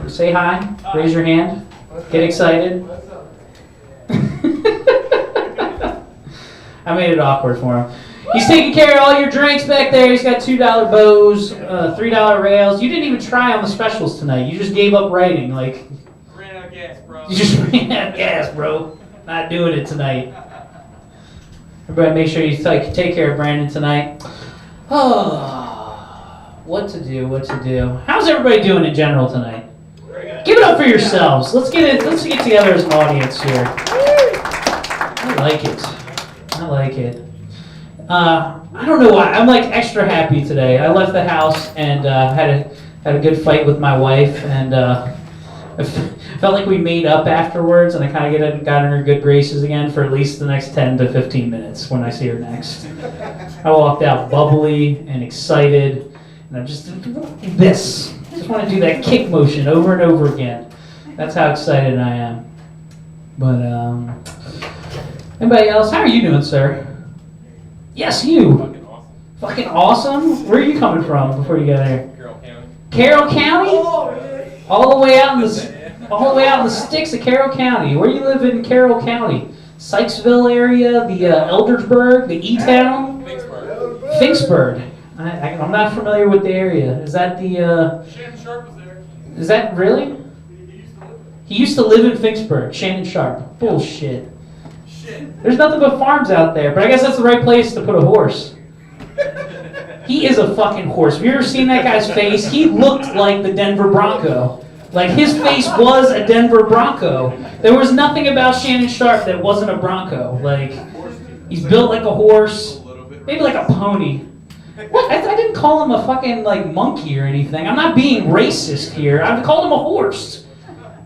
Say hi, raise your hand, get excited. I made it awkward for him. He's taking care of all your drinks back there. He's got $2 bows, $3 rails. You didn't even try on the specials tonight. You just gave up writing. Like, ran out of gas, bro. You just ran out of gas, bro. Not doing it tonight. Everybody make sure you take care of Brandon tonight. Oh, what to do. How's everybody doing in general tonight? Give it up for yourselves. Let's get together as an audience here. I like it. I don't know why. I'm like extra happy today. I left the house and had a good fight with my wife, and I felt like we made up afterwards, and I kind of got in her good graces again for at least the next 10 to 15 minutes when I see her next. I walked out bubbly and excited, and I'm just want to do that kick motion over and over again. That's how excited I am. But anybody else? How are you doing, sir? Yes, you. Fucking awesome. Fucking awesome? Where are you coming from before you got here? Carroll County. Carroll County? Oh, yeah. All the way out in the sticks of Carroll County. Where do you live in Carroll County? Sykesville area, the Eldersburg, the E-Town? Finksburg. I'm not familiar with the area. Is that the... Shannon Sharp was there. Is that really? He used to live in Finksburg. Shannon Sharp. Bullshit. Shit. There's nothing but farms out there, but I guess that's the right place to put a horse. He is a fucking horse. Have you ever seen that guy's face? He looked like the Denver Bronco. Like, his face was a Denver Bronco. There was nothing about Shannon Sharp that wasn't a Bronco. Like, he's built like a horse, maybe like a pony. What? I didn't call him a fucking, like, monkey or anything. I'm not being racist here. I called him a horse.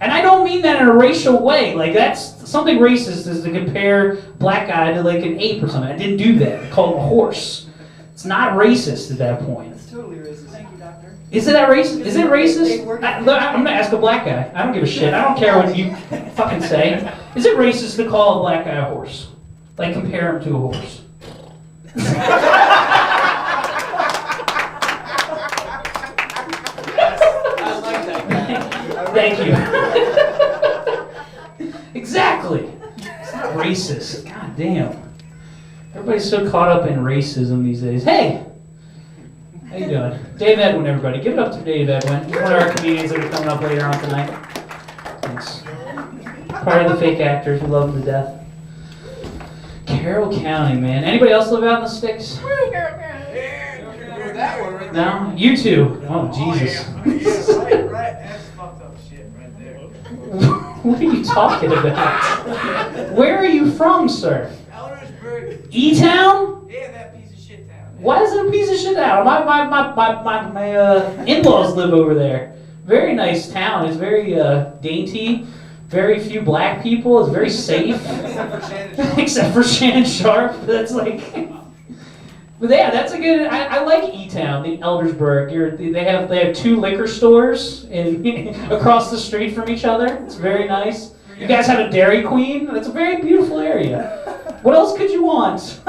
And I don't mean that in a racial way. Like, that's something racist is to compare black guy to, like, an ape or something. I didn't do that. I called him a horse. It's not racist at that point. It's totally racist. Thank you, doctor. Is it that racist? Is it racist? I'm going to ask a black guy. I don't give a shit. I don't care what you fucking say. Is it racist to call a black guy a horse? Like, compare him to a horse? Thank you. Exactly. It's not racist. God damn. Everybody's so caught up in racism these days. Hey! How you doing? Dave Edwin, everybody. Give it up to Dave Edwin. He's one of our comedians that are coming up later on tonight. Thanks. Part of the fake actors. We love them to death. Carroll County, man. Anybody else live out in the sticks? Woo, Carroll County. Yeah, that one right there. No? You two. Oh, Jesus. Right. That's fucked up shit right there. What are you talking about? Where are you from, sir? Eldersburg. E-Town? Yeah, that piece of shit town. Why is it a piece of shit town? My in-laws live over there. Very nice town. It's very dainty. Very few black people. It's very safe. Except for Shannon Sharp. That's like... But yeah, that's a good... I like E-Town, the Eldersburg. They have 2 liquor stores across the street from each other. It's very nice. You guys have a Dairy Queen. That's a very beautiful area. What else could you want?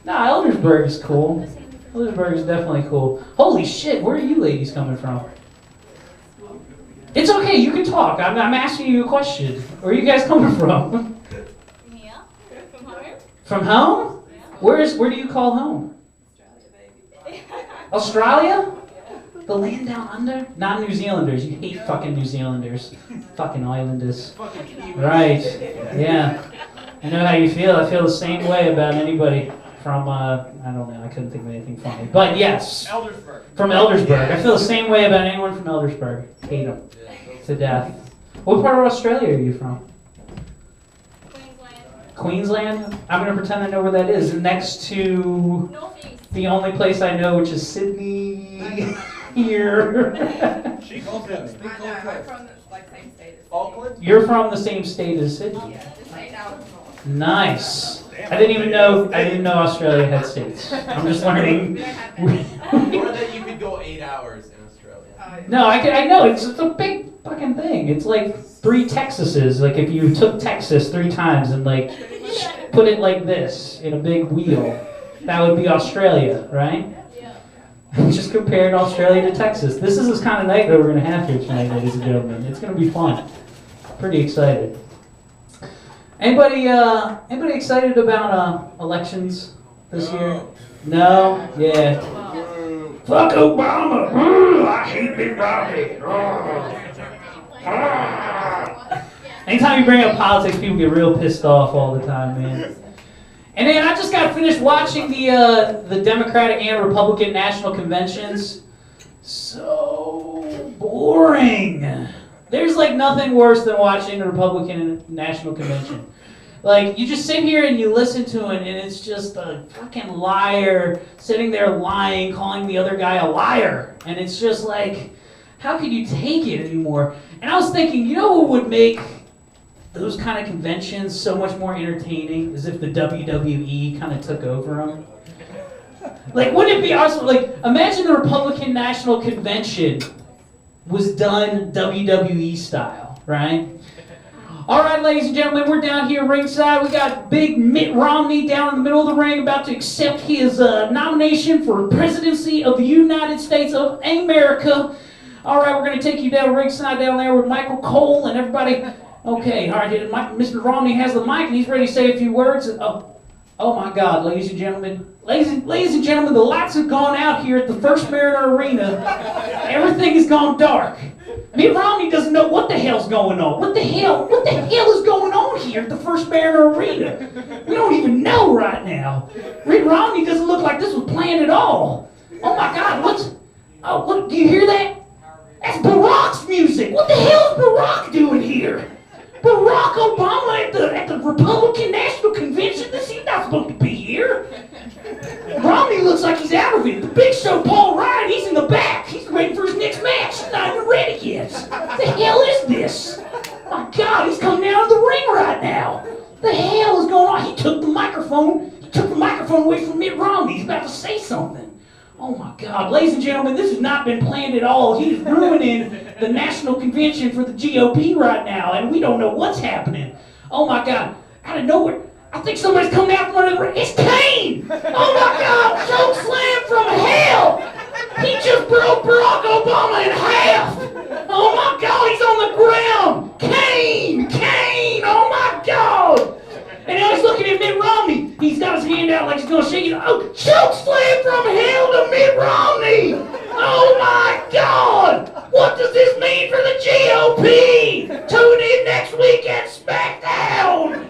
Eldersburg is cool. Eldersburg is definitely cool. Holy shit, where are you ladies coming from? It's okay, you can talk. I'm asking you a question. Where are you guys coming from? Yeah, from home. From home? Yeah. Where do you call home? Australia? The land down under? Not New Zealanders. You hate fucking New Zealanders. Fucking islanders. Right. Yeah. I know how you feel. I feel the same way about anybody from, I don't know. I couldn't think of anything funny. But yes. Eldersburg. From Eldersburg. I feel the same way about anyone from Eldersburg. Hate them to death. What part of Australia are you from? Queensland? I'm going to pretend I know where that is. Next to Northeast. the only place I know, which is Sydney. Here. She goes in. I know. I'm from the same state as Auckland? You're from the same state as Sydney. Yeah, just 8 hours north. Nice. I didn't know Australia had states. I'm just learning. We don't have Or that you could go 8 hours in Australia. No, I know it's a big fucking thing. It's like 3 Texases. Like if you took Texas 3 times and like put it like this in a big wheel, that would be Australia, right? Just comparing Australia to Texas. This is the kind of night that we're going to have here tonight, ladies and gentlemen. It's going to be fun. Pretty excited. Anybody excited about elections this year? No? Yeah. Fuck Obama. I hate Big Robbie. Anytime you bring up politics, people get real pissed off all the time, man. And then I just got finished watching the Democratic and Republican national conventions. So boring. There's like nothing worse than watching the Republican National Convention. Like, you just sit here and you listen to it, and it's just a fucking liar sitting there lying, calling the other guy a liar. And it's just like, how could you take it anymore? And I was thinking, you know what would make those kind of conventions so much more entertaining is if the WWE kind of took over them. Like, wouldn't it be awesome? Like, imagine the Republican National Convention was done WWE style, right? All right, ladies and gentlemen, we're down here ringside. We got big Mitt Romney down in the middle of the ring about to accept his nomination for presidency of the United States of America. All right, we're going to take you down ringside down there with Michael Cole and everybody. Okay, all right, Mr. Romney has the mic and he's ready to say a few words. Oh my God, ladies and gentlemen. Ladies and gentlemen, the lights have gone out here at the First Mariner Arena. Everything has gone dark. Mitt Romney doesn't know what the hell's going on. What the hell is going on here at the First Mariner Arena? We don't even know right now. Mitt Romney doesn't look like this was planned at all. Oh my God, what, do you hear that? That's Barack's music. What the hell is Barack doing here? Barack Obama at the Republican National Convention? He's not supposed to be here. Romney looks like he's out of it. The Big Show, Paul Ryan, he's in the back. He's waiting for his next match. He's not even ready yet. What the hell is this? My God, he's coming out of the ring right now. What the hell is going on? He took the microphone away from Mitt Romney. He's about to say something. Oh my God, ladies and gentlemen, this has not been planned at all. He's ruining the national convention for the GOP right now, and we don't know what's happening. Oh my God, out of nowhere, I think somebody's coming out from under the ring. It's Kane! Oh my God, choke slam from hell! He just broke Barack Obama in half! Oh my God, he's on the ground! Kane! Oh my God! And now he's looking at Mitt Romney. He's got his hand out like he's going to shake it. Oh, choke slam from hell to Mitt Romney! Oh my God! What does this mean for the GOP? Tune in next week at SmackDown!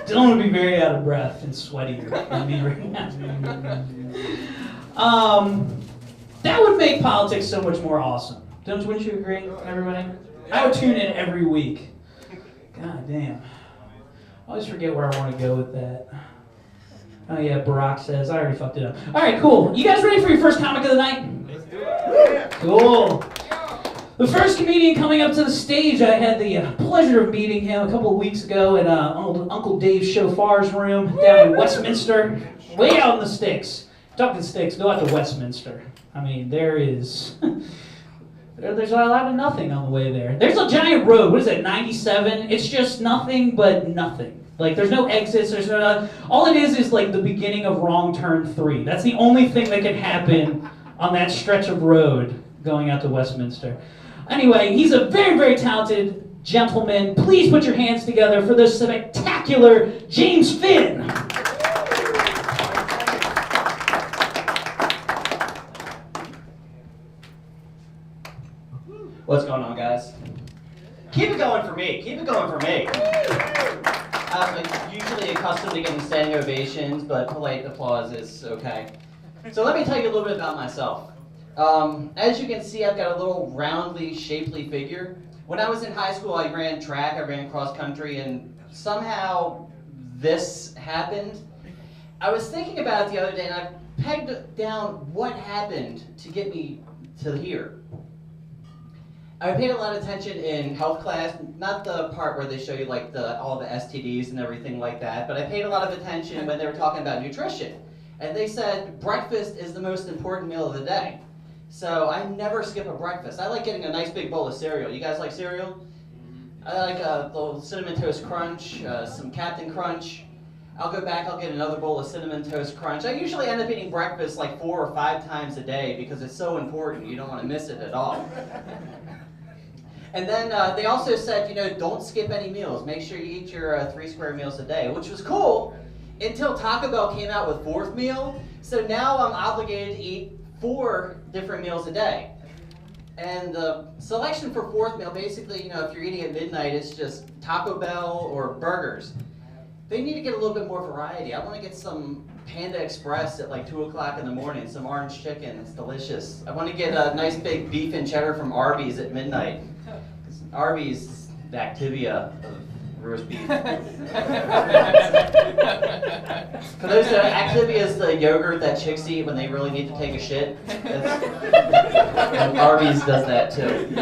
Dylan would be very out of breath and sweaty. That would make politics so much more awesome. Wouldn't you agree, everybody? I would tune in every week. God damn. I always forget where I want to go with that. Oh yeah, Barack says. I already fucked it up. All right, cool. You guys ready for your first comic of the night? Let's do it. Cool. The first comedian coming up to the stage, I had the pleasure of meeting him a couple of weeks ago at Uncle Dave Shofar's room down in Westminster, way out in the sticks. Talking sticks, go out to Westminster. I mean, there's a lot of nothing on the way there. There's a giant road. What is it, 97? It's just nothing but nothing. Like, there's no exits. There's no. All it is like the beginning of Wrong Turn 3. That's the only thing that can happen on that stretch of road going out to Westminster. Anyway, he's a very, very talented gentleman. Please put your hands together for the spectacular James Finn. What's going on, guys? Keep it going for me. Keep it going for me. I'm usually accustomed to getting standing ovations, but polite applause is okay. So let me tell you a little bit about myself. As you can see, I've got a little roundly, shapely figure. When I was in high school, I ran track, I ran cross country, and somehow this happened. I was thinking about it the other day, and I pegged down what happened to get me to here. I paid a lot of attention in health class, not the part where they show you like all the STDs and everything like that, but I paid a lot of attention when they were talking about nutrition. And they said breakfast is the most important meal of the day. So I never skip a breakfast. I like getting a nice big bowl of cereal. You guys like cereal? I like a little Cinnamon Toast Crunch, some Captain Crunch. I'll go back, I'll get another bowl of Cinnamon Toast Crunch. I usually end up eating breakfast like 4 or 5 times a day because it's so important. You don't want to miss it at all. And then they also said, you know, don't skip any meals. Make sure you eat your 3 square meals a day, which was cool until Taco Bell came out with 4th meal. So now I'm obligated to eat 4 different meals a day. And the selection for 4th meal, basically, you know, if you're eating at midnight, it's just Taco Bell or burgers. They need to get a little bit more variety. I want to get some Panda Express at like 2 o'clock in the morning, some orange chicken, it's delicious. I want to get a nice big beef and cheddar from Arby's at midnight. Arby's, the Activia of roast beef. For those that Activia is the yogurt that chicks eat when they really need to take a shit. And Arby's does that too.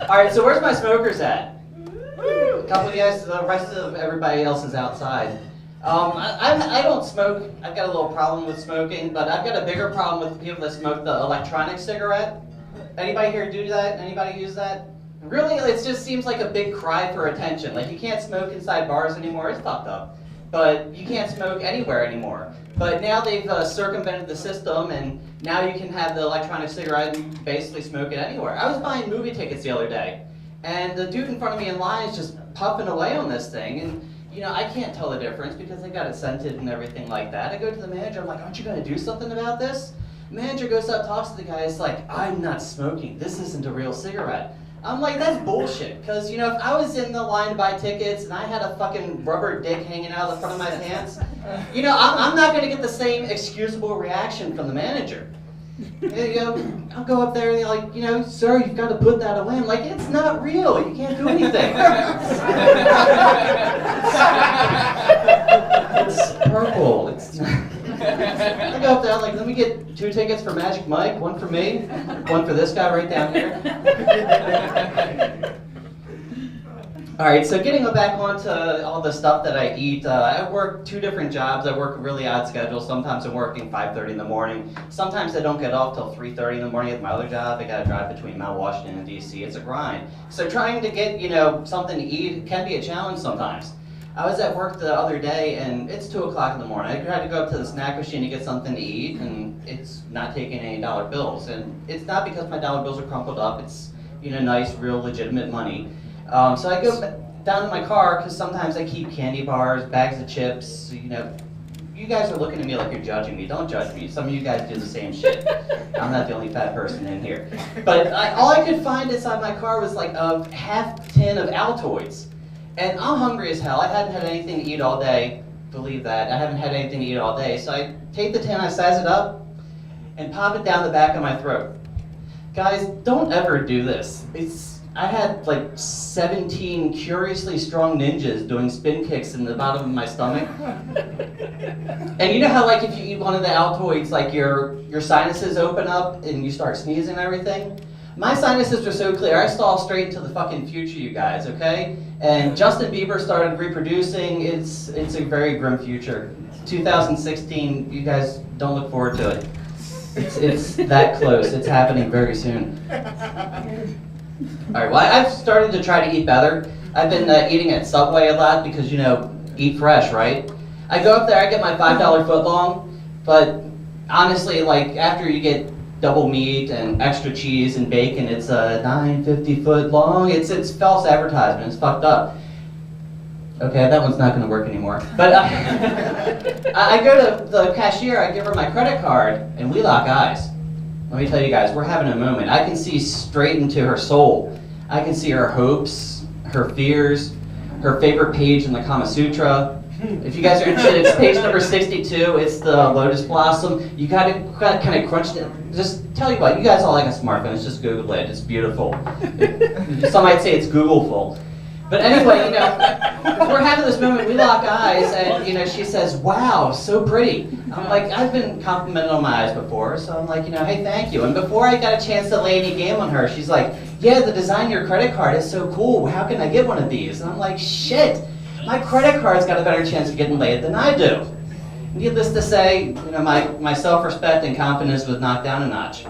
All right, so where's my smokers at? A couple of you guys, the rest of everybody else is outside. I don't smoke. I've got a little problem with smoking, but I've got a bigger problem with people that smoke the electronic cigarette. Anybody here do that? Anybody use that? Really, it just seems like a big cry for attention. Like you can't smoke inside bars anymore. It's fucked up. But you can't smoke anywhere anymore. But now they've circumvented the system, and now you can have the electronic cigarette and basically smoke it anywhere. I was buying movie tickets the other day, and the dude in front of me in line is just puffing away on this thing, and you know, I can't tell the difference because they got it scented and everything like that. I go to the manager, I'm like, aren't you going to do something about this? The manager goes up, talks to the guy, it's like, I'm not smoking, this isn't a real cigarette. I'm like, that's bullshit, because you know, if I was in the line to buy tickets and I had a fucking rubber dick hanging out of the front of my pants, you know, I'm not going to get the same excusable reaction from the manager. You know, I'll go up there and they're like, you know, sir, you've got to put that away. I'm like, it's not real. You can't do anything. It's purple. It's not. I go up there, I'm like, let me get 2 tickets for Magic Mike, 1 for me, 1 for this guy right down here. All right, so getting back onto all the stuff that I eat, I work 2 different jobs. I work a really odd schedule. Sometimes I'm working 5:30 in the morning. Sometimes I don't get off till 3:30 in the morning at my other job. I got to drive between Mount Washington and DC. It's a grind. So trying to get, you know, something to eat can be a challenge sometimes. I was at work the other day, and it's 2 o'clock in the morning. I had to go up to the snack machine to get something to eat, and it's not taking any dollar bills. And it's not because my dollar bills are crumpled up. It's, you know, nice, real, legitimate money. So I go down to my car, because sometimes I keep candy bars, bags of chips, you know. You guys are looking at me like you're judging me. Don't judge me. Some of you guys do the same shit. I'm not the only fat person in here. But all I could find inside my car was like a half tin of Altoids. And I'm hungry as hell. I hadn't had anything to eat all day. Believe that. I haven't had anything to eat all day. So I take the tin, I size it up, and pop it down the back of my throat. Guys, don't ever do this. I had like 17 curiously strong ninjas doing spin kicks in the bottom of my stomach. And you know how like if you eat one of the Altoids, like your sinuses open up and you start sneezing and everything? My sinuses are so clear, I saw straight into the fucking future, you guys, okay? And Justin Bieber started reproducing. It's a very grim future. 2016, you guys don't look forward to it. It's that close. It's happening very soon. All right, well, I've started to try to eat better. I've been eating at Subway a lot because, you know, eat fresh, right? I go up there, I get my $5 footlong, but honestly, like, after you get double meat and extra cheese and bacon, it's a $9.50 foot long. It's false advertisement. It's fucked up. Okay, that one's not going to work anymore. But I go to the cashier, I give her my credit card, and we lock eyes. Let me tell you guys, we're having a moment. I can see straight into her soul. I can see her hopes, her fears, her favorite page in the Kama Sutra. If you guys are interested, it's page number 62. It's the lotus blossom. You gotta kind of crunch it. Just tell you what, you guys all like a smartphone. It's just Google it. It's beautiful. Some might say it's Googleful. But anyway, you know, we're having this moment. We lock eyes, and you know, she says, "Wow, so pretty." I'm like, I've been complimented on my eyes before, so I'm like, you know, hey, thank you. And before I got a chance to lay any game on her, she's like, "Yeah, the design of your credit card is so cool. How can I get one of these?" And I'm like, shit. My credit card's got a better chance of getting laid than I do. Needless to say, my self-respect and confidence was knocked down a notch.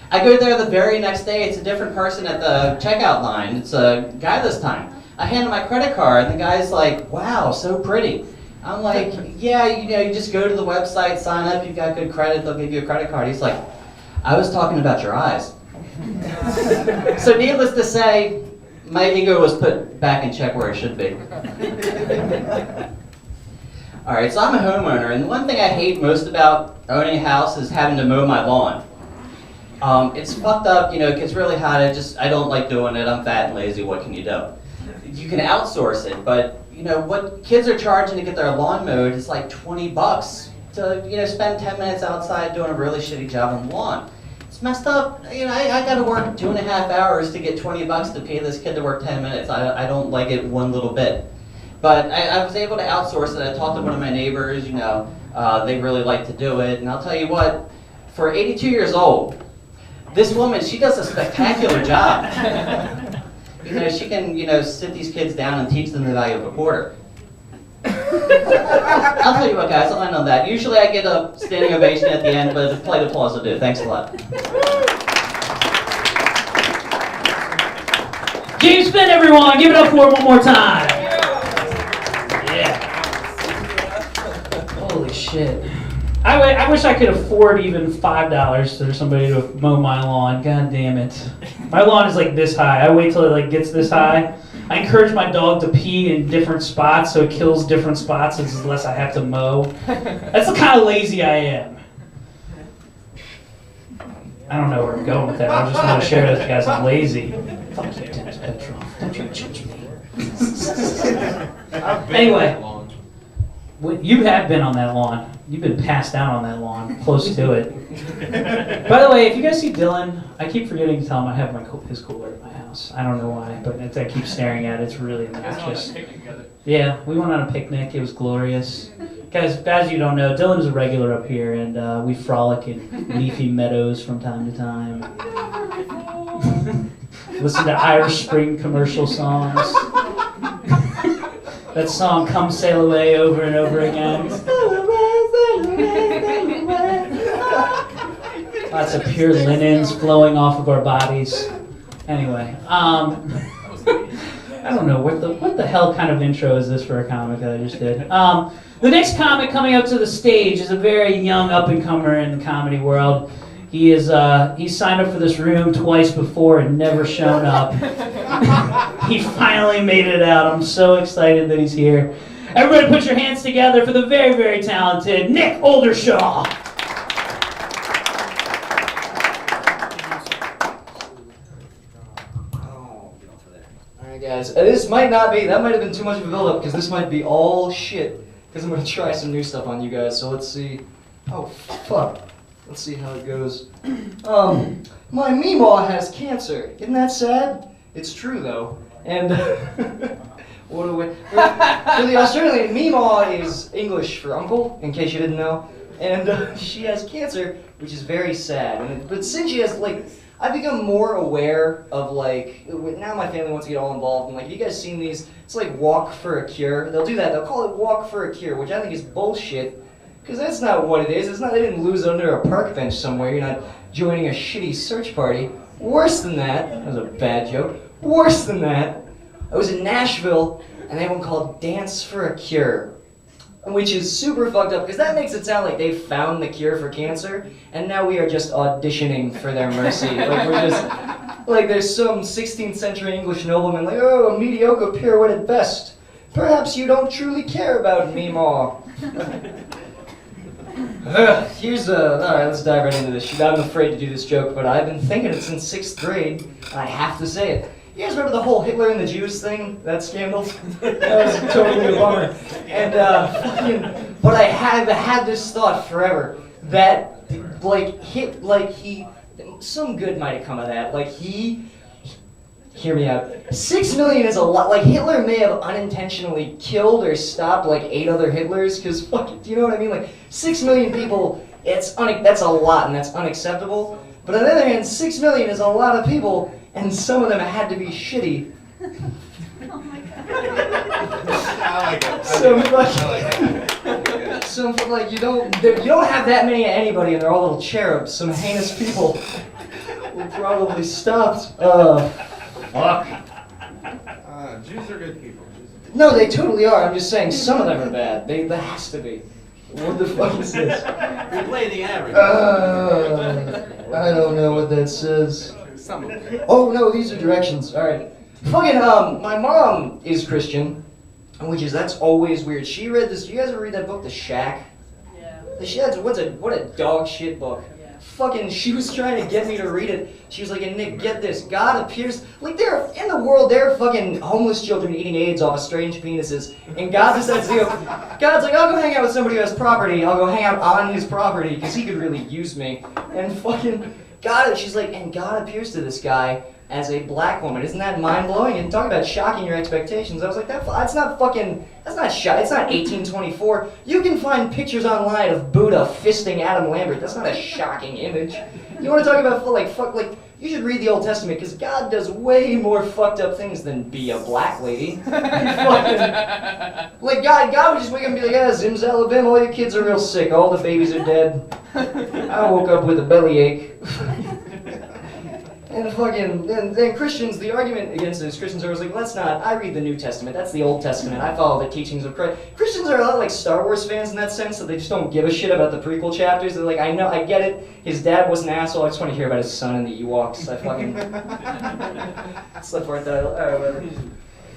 I go there the very next day, it's a different person at the checkout line. It's a guy this time. I hand him my credit card, and the guy's like, wow, so pretty. I'm like, yeah, you just go to the website, sign up, you've got good credit, they'll give you a credit card. He's like, I was talking about your eyes. So needless to say, my ego was put back in check where it should be. All right, so I'm a homeowner, and the one thing I hate most about owning a house is having to mow my lawn. It's fucked up, it gets really hot, I don't like doing it, I'm fat and lazy, what can you do? You can outsource it, but what kids are charging to get their lawn mowed is like $20 to spend 10 minutes outside doing a really shitty job on the lawn. It's messed up. I got to work 2.5 hours to get $20 to pay this kid to work 10 minutes. I don't like it one little bit. But I was able to outsource it. I talked to one of my neighbors, they really like to do it. And I'll tell you what, for 82 years old, this woman, she does a spectacular job. She can, sit these kids down and teach them the value of a quarter. I'll tell you what, guys, I'll end on that. Usually I get a standing ovation at the end, but a polite applause will do. Thanks a lot. James Finn, everyone, give it up for him one more time. Yeah. Holy shit. I wish I could afford even $5 for somebody to mow my lawn. God damn it. My lawn is like this high. I wait till it gets this high. I encourage my dog to pee in different spots so it kills different spots as less I have to mow. That's the kind of lazy I am. I don't know where I'm going with that. I just want to share with you guys I'm lazy. Fuck you, Dennis Petrov. Don't you judge me. Anyway, you have been on that lawn. You've been passed out on that lawn, close to it. By the way, if you guys see Dylan, I keep forgetting to tell him I have his cooler at my house. I don't know why, but I keep staring at it. It's really obnoxious. Yeah, we went on a picnic. It was glorious. Guys, as you don't know, Dylan is a regular up here, and we frolic in leafy meadows from time to time. Listen to Irish Spring commercial songs. That song, Come Sail Away, over and over again. Lots of pure linens flowing off of our bodies. Anyway, I don't know, what the hell kind of intro is this for a comic that I just did? The next comic coming up to the stage is a very young up-and-comer in the comedy world. He's signed up for this room twice before and never shown up. He finally made it out. I'm so excited that he's here. Everybody put your hands together for the very, very talented Nick Oldershaw. Alright guys, this might not be, that might have been too much of a build-up because this might be all shit. Because I'm going to try some new stuff on you guys, so let's see. Oh, fuck. Let's see how it goes. My meemaw has cancer. Isn't that sad? It's true though. And what do we? For the Australian, meemaw is English for uncle, in case you didn't know. And she has cancer, which is very sad. But since she has I've become more aware of now my family wants to get all involved. And have you guys seen these? It's like Walk for a Cure. They'll do that. They'll call it Walk for a Cure, which I think is bullshit. Because that's not what it is. It's not. They didn't lose under a park bench somewhere. You're not joining a shitty search party. Worse than that. That was a bad joke. Worse than that. I was in Nashville, and they had one called Dance for a Cure, which is super fucked up because that makes it sound like they found the cure for cancer, and now we are just auditioning for their mercy. We're just there's some 16th century English nobleman oh, a mediocre pirouette at best. Perhaps you don't truly care about meemaw. Alright, let's dive right into this shit. I'm afraid to do this joke, but I've been thinking it since 6th grade, and I have to say it. You guys remember the whole Hitler and the Jews thing? That scandal? That was totally a bummer. And, but I have had this thought forever, that, some good might have come of that. Hear me out. 6 million is a lot. Hitler may have unintentionally killed or stopped 8 other Hitlers, because do you know what I mean? 6 million people, that's a lot and that's unacceptable. But on the other hand, 6 million is a lot of people, and some of them had to be shitty. Oh my god. I like it. So, some like you don't have that many of anybody, and they're all little cherubs. Some heinous people were probably stopped. Fuck. Jews are good people. No, they totally are. I'm just saying some of them are bad. There has to be. What the fuck is this? We play the average. I don't know what that says. Some of them. Oh no, these are directions. All right. Fucking my mom is Christian, that's always weird. She read this. You guys ever read that book, The Shack? Yeah. The Shack. What a dog shit book. Yeah. Fucking, she was trying to get me to read it. She was like, "And Nick, get this. God appears like there in the world. There are fucking homeless children eating AIDS off of strange penises, and God decides to go. God's like, I'll go hang out with somebody who has property. I'll go hang out on his property because he could really use me. And fucking God, she's like, and God appears to this guy as a black woman. Isn't that mind-blowing? And talk about shocking your expectations. I was like, that's not 1824. You can find pictures online of Buddha fisting Adam Lambert. That's not a shocking image. You want to talk about you should read the Old Testament because God does way more fucked up things than be a black lady. God would just wake up and be like, yeah, Zimzalabim, all your kids are real sick. All the babies are dead. I woke up with a bellyache. And then Christians, the argument against it is Christians are always like, I read the New Testament, that's the Old Testament, I follow the teachings of Christ. Christians are a lot like Star Wars fans in that sense, that they just don't give a shit about the prequel chapters. They're like, I know, I get it, his dad was an asshole, I just want to hear about his son and the Ewoks. I fucking... That's the part that alright, whatever.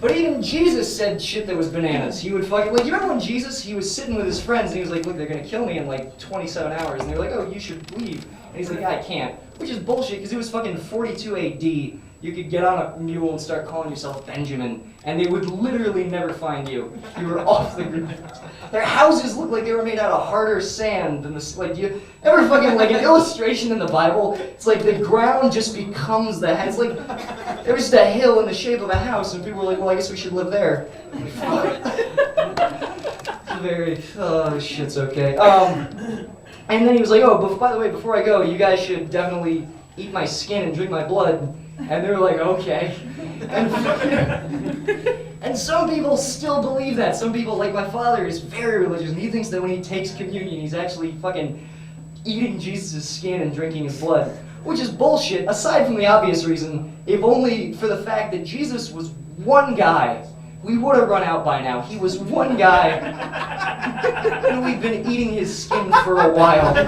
But even Jesus said shit that was bananas. He would fucking, you remember when Jesus, he was sitting with his friends and he was like, look, they're gonna kill me in 27 hours. And they were like, oh, you should leave. And he's like, yeah, I can't. Which is bullshit, because it was fucking 42 AD. You could get on a mule and start calling yourself Benjamin, and they would literally never find you. You were off the grid. Their houses looked like they were made out of harder sand than this. You ever fucking an illustration in the Bible? It's like the ground just becomes the house. It's like there was just a hill in the shape of a house, and people were like, well, I guess we should live there. Shit's okay. And then he was like, oh, but by the way, before I go, you guys should definitely eat my skin and drink my blood. And they were like, okay. And some people still believe that. Some people, like my father, is very religious, and he thinks that when he takes communion, he's actually fucking eating Jesus' skin and drinking his blood. Which is bullshit, aside from the obvious reason, if only for the fact that Jesus was one guy. We would have run out by now. He was one guy, and we've been eating his skin for a while. It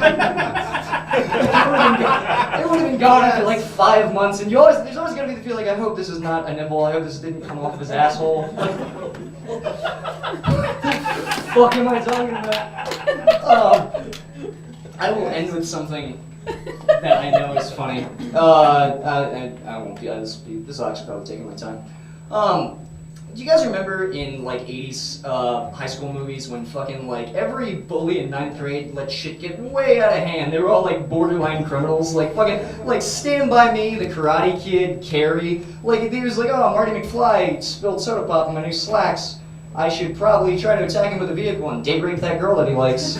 would have been gone after 5 months, and there's always going to be the feeling, I hope this is not a nipple, I hope this didn't come off his asshole. What the fuck am I talking about? I will end with something that I know is funny. I won't be, this will actually probably take my time. Do you guys remember in 80s high school movies when fucking every bully in 9th grade let shit get way out of hand? They were all borderline criminals, Stand By Me, The Karate Kid, Carrie. He was oh, Marty McFly spilled soda pop in my new slacks. I should probably try to attack him with a vehicle and date rape that girl that he likes.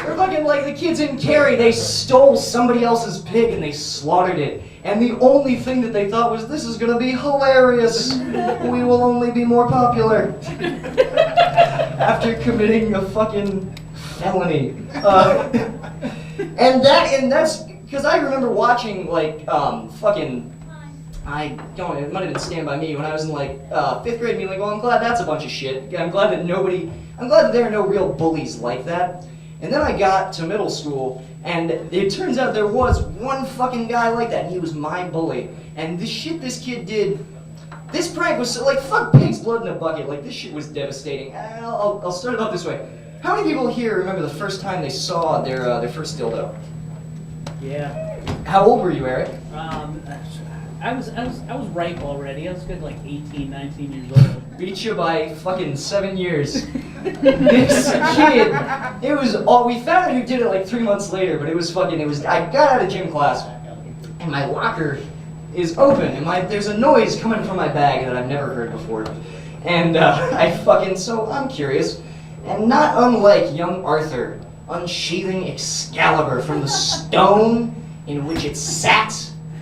Or the kids in Carrie, they stole somebody else's pig and they slaughtered it. And the only thing that they thought was, this is gonna be hilarious. We will only be more popular. After committing a fucking felony. And that's, because I remember watching it might have been Stand By Me when I was in 5th grade, being well, I'm glad that's a bunch of shit. I'm glad that there are no real bullies like that. And then I got to middle school, and it turns out there was one fucking guy like that, and he was my bully. And the shit this kid did, this prank was fuck pig's blood in a bucket. This shit was devastating. I'll start it off this way. How many people here remember the first time they saw their first dildo? Yeah. How old were you, Erik? I was ripe already. I was good 18, 19 years old. Beat you by fucking 7 years. This kid, we found out who did it 3 months later, but I got out of gym class, and my locker is open, and there's a noise coming from my bag that I've never heard before. And so I'm curious, and not unlike young Arthur unsheathing Excalibur from the stone in which it sat,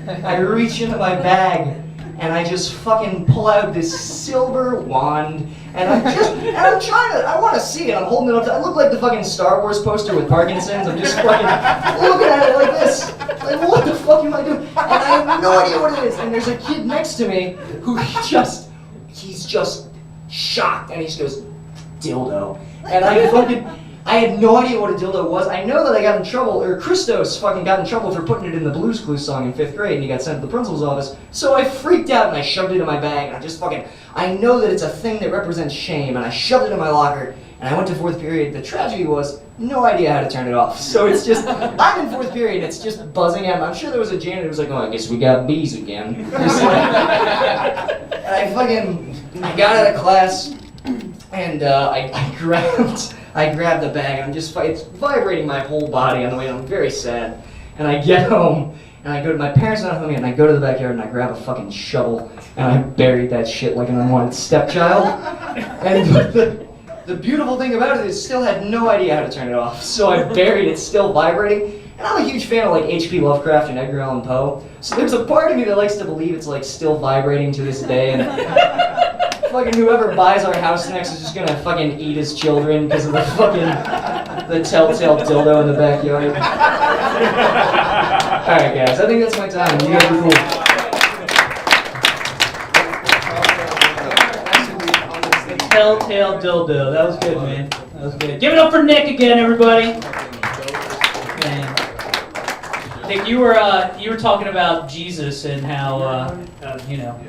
I reach into my bag, and I just fucking pull out this silver wand, And I'm trying to, I want to see it. I'm holding it up. I look like the fucking Star Wars poster with Parkinson's. I'm just fucking looking at it like this. Like, what the fuck am I doing? And I have no idea what it is. And there's a kid next to me who he's just shocked. And he just goes, dildo. And I had no idea what a dildo was. I know that I got in trouble, or Christos fucking got in trouble for putting it in the Blues Clues song in 5th grade, and he got sent to the principal's office. So I freaked out and I shoved it in my bag, and I know that it's a thing that represents shame, and I shoved it in my locker, and I went to 4th period. The tragedy was, no idea how to turn it off. So it's just, I'm in 4th period, and it's just buzzing at me. I'm sure there was a janitor who was like, oh, I guess we got bees again. Just like, and I got out of class, and I grabbed the bag, and it's vibrating my whole body on the way. I'm very sad. And I get home, and I go to my parents not home yet, and I go to the backyard, and I grab a fucking shovel, and I buried that shit like an unwanted stepchild. And the beautiful thing about it is, still had no idea how to turn it off. So I buried it, still vibrating. And I'm a huge fan of like H.P. Lovecraft and Edgar Allan Poe. So there's a part of me that likes to believe it's like still vibrating to this day. And fucking whoever buys our house next is just gonna fucking eat his children because of the telltale dildo in the backyard. Alright guys, I think that's my time. You guys are cool. Telltale dildo. That was good, man. That was good. Give it up for Nick again, everybody. Man. Nick, you were talking about Jesus and how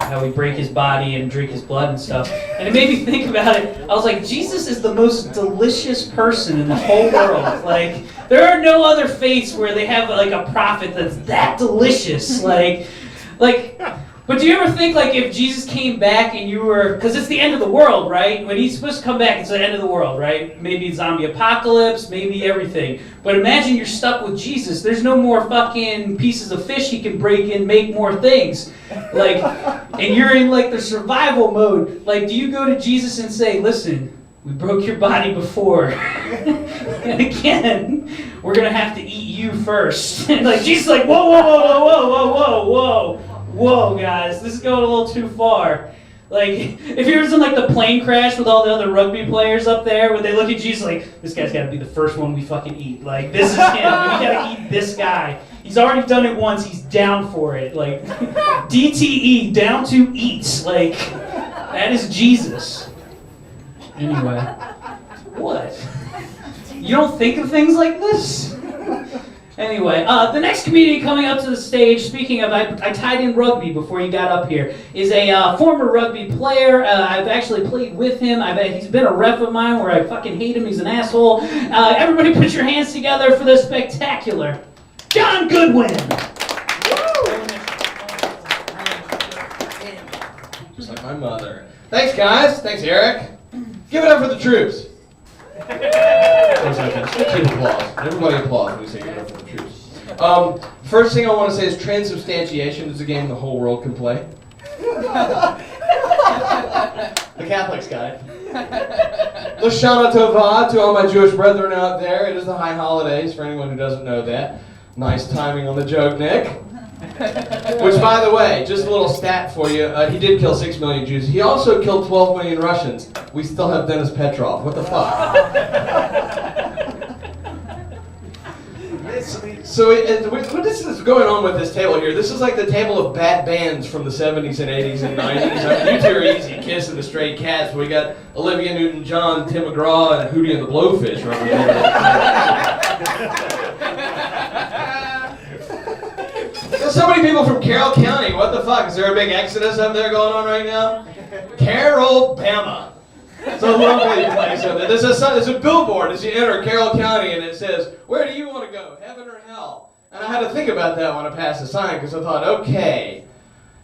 how we break his body and drink his blood and stuff, and it made me think about it. I was like, Jesus is the most delicious person in the whole world. Like, there are no other faiths where they have like a prophet that's that delicious. Like. But do you ever think, like, if Jesus came back and you were... Because it's the end of the world, right? When he's supposed to come back, it's the end of the world, right? Maybe zombie apocalypse, maybe everything. But imagine you're stuck with Jesus. There's no more fucking pieces of fish he can break and make more things. Like, and you're in, like, the survival mode. Like, do you go to Jesus and say, listen, we broke your body before. And again, we're going to have to eat you first. And, like, Jesus is like, whoa, whoa, whoa, whoa, whoa, whoa, whoa, whoa. Whoa, guys, this is going a little too far. Like, if you were in like the plane crash with all the other rugby players up there, where they look at Jesus like, this guy's got to be the first one we fucking eat. Like, this is him. We got to eat this guy. He's already done it once. He's down for it. Like, DTE, down to eat. Like, that is Jesus. Anyway, what? You don't think of things like this? Anyway, the next comedian coming up to the stage, speaking of, I tied in rugby before he got up here, is a former rugby player. I've actually played with him. He's been a ref of mine where I fucking hate him. He's an asshole. Everybody put your hands together for the spectacular John Goodwin. Just like my mother. Thanks, guys. Thanks, Erik. Give it up for the troops. Keep applause. Everybody applause when we say give it up for the troops. First thing I want to say is transubstantiation is a game the whole world can play. The Catholics got it. Lashana Tova to all my Jewish brethren out there. It is the high holidays for anyone who doesn't know that. Nice timing on the joke, Nick. Which, by the way, just a little stat for you. He did kill 6 million Jews. He also killed 12 million Russians. We still have Dennis Petrov. What the fuck? So what this is going on with this table here, this is like the table of bad bands from the 70s and 80s and 90s. I mean, you two are easy. Kiss and the Stray Cats. We got Olivia Newton-John, Tim McGraw, and Hootie and the Blowfish represented. There's so many people from Carroll County. What the fuck? Is there a big exodus up there going on right now? Carroll, Bama. It's a lovely place up there. There's a billboard as you enter Carroll County, and it says, "Where do you want to go, heaven or hell?" And I had to think about that when I passed the sign, because I thought, okay,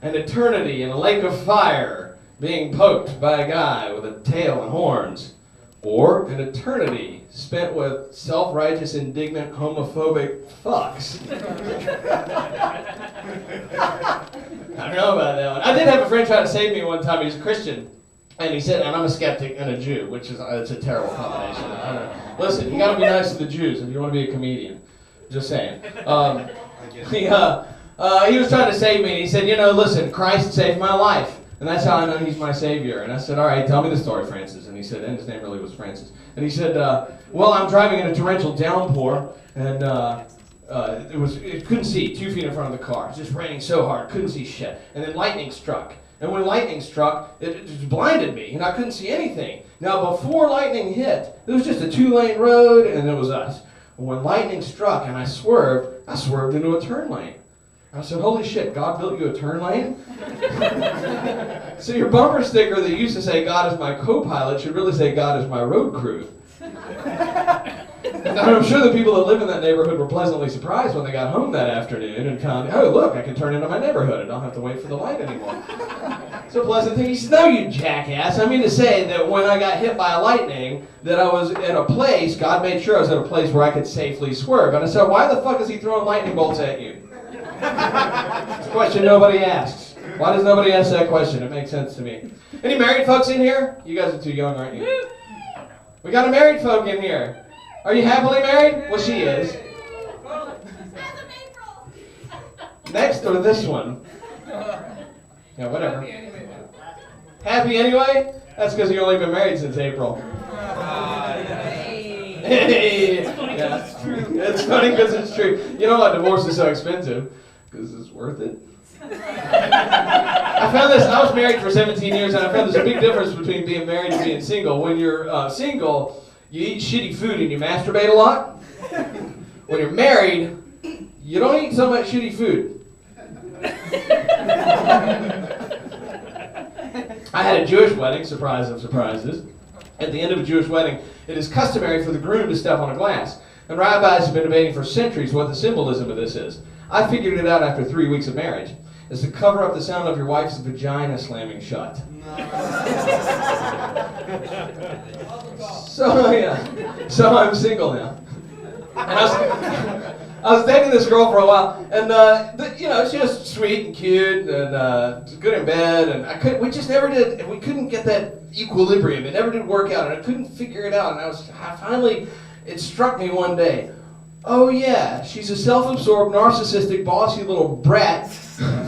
an eternity in a lake of fire being poked by a guy with a tail and horns, or an eternity spent with self-righteous, indignant, homophobic fucks. I don't know about that one. I did have a friend try to save me one time. He's a Christian. And he said, and I'm a skeptic and a Jew, which is it's a terrible combination. Listen, you gotta be nice to the Jews if you want to be a comedian. Just saying. He was trying to save me, and he said, listen, Christ saved my life. And that's how I know he's my savior. And I said, all right, tell me the story, Francis. And he said, and his name really was Francis. And he said, well, I'm driving in a torrential downpour, and it couldn't see 2 feet in front of the car. It was just raining so hard, couldn't see shit. And then lightning struck. And when lightning struck, it just blinded me, and I couldn't see anything. Now, before lightning hit, it was just a 2-lane road, and it was us. When lightning struck and I swerved into a turn lane. I said, holy shit, God built you a turn lane? So your bumper sticker that used to say, God is my co-pilot, should really say, God is my road crew. And I'm sure the people that live in that neighborhood were pleasantly surprised when they got home that afternoon and found, oh, look, I can turn into my neighborhood. I don't have to wait for the light anymore. It's a pleasant thing. He said, no, you jackass. I mean to say that when I got hit by lightning, that I was at a place, God made sure I was at a place where I could safely swerve. And I said, why the fuck is he throwing lightning bolts at you? It's a question nobody asks. Why does nobody ask that question? It makes sense to me. Any married folks in here? You guys are too young, aren't you? We got a married folk in here. Are you happily married? Well, she is. Next or this one? Yeah, whatever. Happy anyway? That's because you've only been married since April. Hey! Yeah. It's funny because it's true. You know why divorce is so expensive? Because it's worth it. I found this, I was married for 17 years, and I found there's a big difference between being married and being single. When you're single, you eat shitty food and you masturbate a lot. When you're married, you don't eat so much shitty food. I had a Jewish wedding, surprise of surprises. At the end of a Jewish wedding, it is customary for the groom to step on a glass. And rabbis have been debating for centuries what the symbolism of this is. I figured it out after 3 weeks of marriage. It's to cover up the sound of your wife's vagina slamming shut. So I'm single now. And I was dating this girl for a while, and she was sweet and cute, and good in bed, and we just never did. We couldn't get that equilibrium. It never did work out, and I couldn't figure it out. And it struck me one day. Oh yeah, she's a self-absorbed, narcissistic, bossy little brat,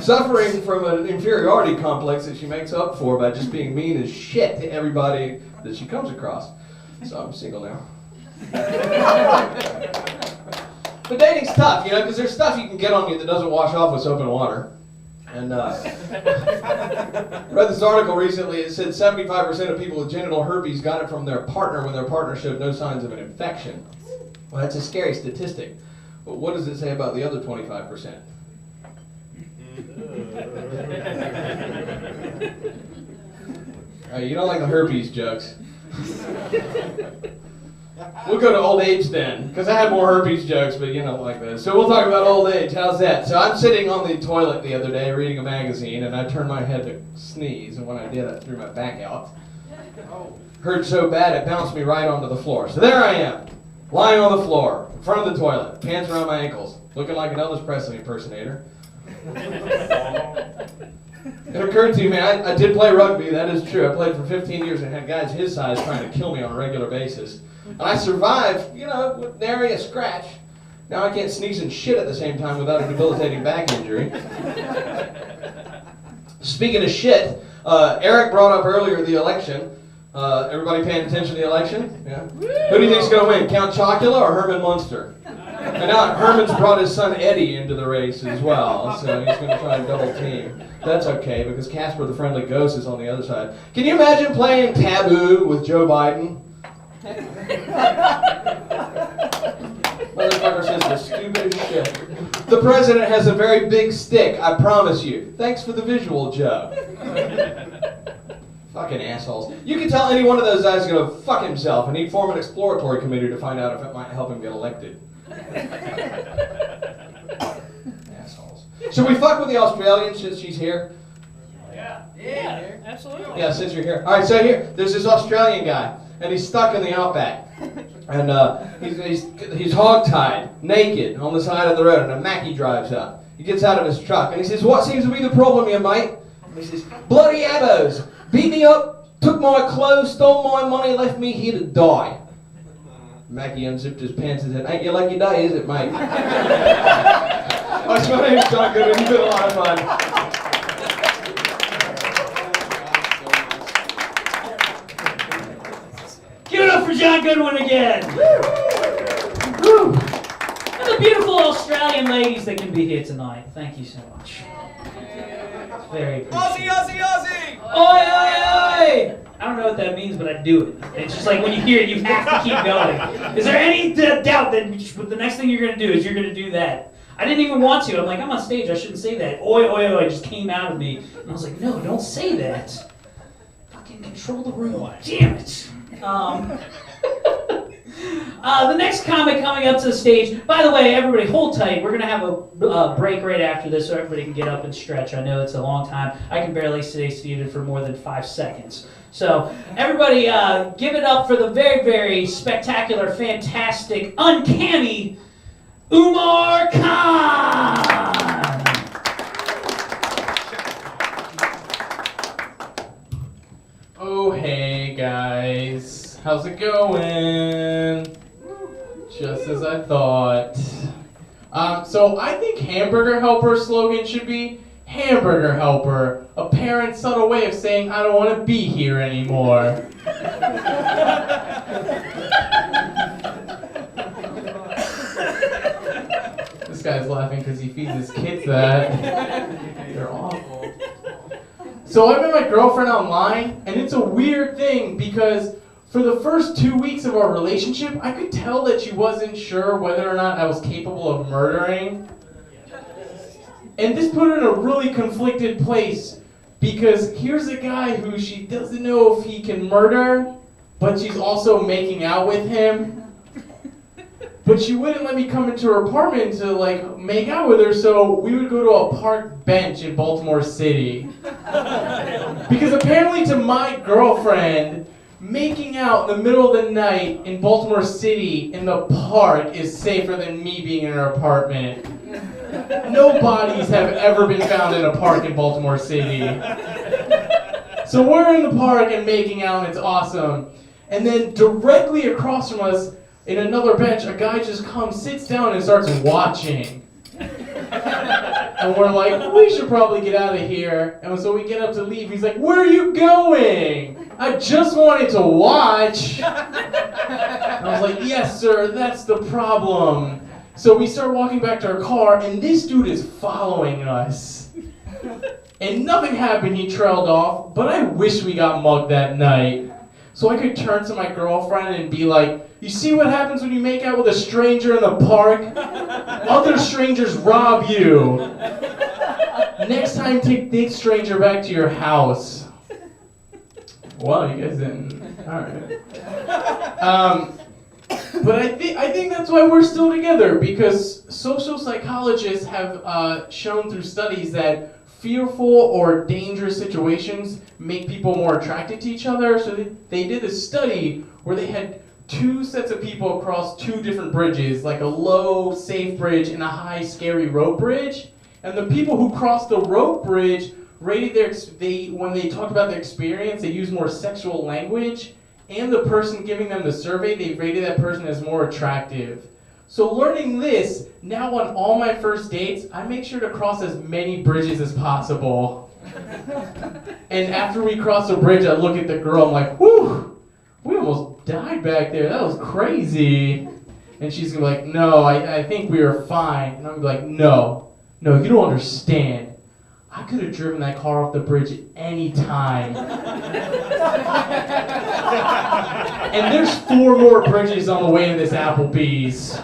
suffering from an inferiority complex that she makes up for by just being mean as shit to everybody that she comes across. So I'm single now. But dating's tough, because there's stuff you can get on you that doesn't wash off with soap and water. And read this article recently. It said 75% of people with genital herpes got it from their partner when their partner showed no signs of an infection. Well, that's a scary statistic. But what does it say about the other 25%? You don't like the herpes jokes. We'll go to old age then, because I had more herpes jokes, but like this. So we'll talk about old age. How's that? So I'm sitting on the toilet the other day reading a magazine, and I turned my head to sneeze, and when I did, I threw my back out. Hurt so bad it bounced me right onto the floor. So there I am, lying on the floor, in front of the toilet, pants around my ankles, looking like an Elvis Presley impersonator. It occurred to me, I did play rugby, that is true. I played for 15 years and had guys his size trying to kill me on a regular basis. And I survived, with nary a scratch. Now I can't sneeze and shit at the same time without a debilitating back injury. Speaking of shit, Erik brought up earlier the election. Everybody paying attention to the election? Yeah. Who do you think's going to win, Count Chocula or Herman Munster? And now Herman's brought his son Eddie into the race as well, so he's going to try and double team. That's okay, because Casper the Friendly Ghost is on the other side. Can you imagine playing Taboo with Joe Biden? Motherfucker says the stupidest shit. The president has a very big stick, I promise you. Thanks for the visual, Joe. Fucking assholes. You can tell any one of those guys is going to fuck himself, and he'd form an exploratory committee to find out if it might help him get elected. Assholes. Should we fuck with the Australian since she's here? Yeah, absolutely. Yeah, since you're here. All right, so here, there's this Australian guy, and he's stuck in the outback. And he's hog-tied, naked, on the side of the road, and a Mackie drives up. He gets out of his truck, and he says, "What seems to be the problem here, mate?" And he says, "Bloody abos, beat me up, took my clothes, stole my money, left me here to die." Mackie unzipped his pants and said, "Ain't your lucky day, is it, mate?" My name's John Goodwin. It's been a lot of fun. John Goodwin again. Woo. And the beautiful Australian ladies that can be here tonight. Thank you so much. It's very appreciated. Aussie! Oi, oi, oi! I don't know what that means, but I do it. It's just like when you hear it, you have to keep going. Is there any doubt that the next thing you're going to do is you're going to do that? I didn't even want to. I'm like, I'm on stage. I shouldn't say that. Oi, oi, oi. It just came out of me. And I was like, no, don't say that. Fucking control the room. Damn it. The next comic coming up to the stage. By the way, everybody, hold tight. We're going to have a break right after this so everybody can get up and stretch. I know it's a long time. I can barely stay seated for more than 5 seconds. So, everybody, give it up for the very, very spectacular, fantastic, uncanny Umar Khan! Oh, hey guys. How's it going? Just as I thought. So I think Hamburger Helper's slogan should be Hamburger Helper, a parent's subtle way of saying I don't want to be here anymore. This guy's laughing because he feeds his kids that. They're awful. So I met my girlfriend online, and it's a weird thing because for the first 2 weeks of our relationship, I could tell that she wasn't sure whether or not I was capable of murdering. And this put her in a really conflicted place because here's a guy who she doesn't know if he can murder, but she's also making out with him. But she wouldn't let me come into her apartment to like make out with her, so we would go to a park bench in Baltimore City. Because apparently to my girlfriend, making out in the middle of the night in Baltimore City in the park is safer than me being in her apartment. No bodies have ever been found in a park in Baltimore City. So we're in the park and making out and it's awesome. And then directly across from us, in another bench, a guy just comes, sits down, and starts watching. And we're like, we should probably get out of here. And so we get up to leave. He's like, where are you going? I just wanted to watch. And I was like, yes, sir, that's the problem. So we start walking back to our car, and this dude is following us. And nothing happened, he trailed off, but I wish we got mugged that night. So I could turn to my girlfriend and be like, you see what happens when you make out with a stranger in the park? Other strangers rob you. Next time, take this stranger back to your house. Wow, you guys didn't. All right. But I think that's why we're still together, because social psychologists have shown through studies that fearful or dangerous situations make people more attracted to each other. So they did a study where they had 2 sets of people across 2 different bridges, like a low, safe bridge and a high, scary rope bridge. And the people who crossed the rope bridge rated when they talked about their experience, they used more sexual language. And the person giving them the survey, they rated that person as more attractive. So learning this, now on all my first dates, I make sure to cross as many bridges as possible. And after we cross a bridge, I look at the girl, I'm like, whew, we almost died back there, that was crazy. And she's gonna be like, no, I think we were fine. And I'm gonna be like, no, you don't understand. I could have driven that car off the bridge at any time. And there's 4 more bridges on the way to this Applebee's.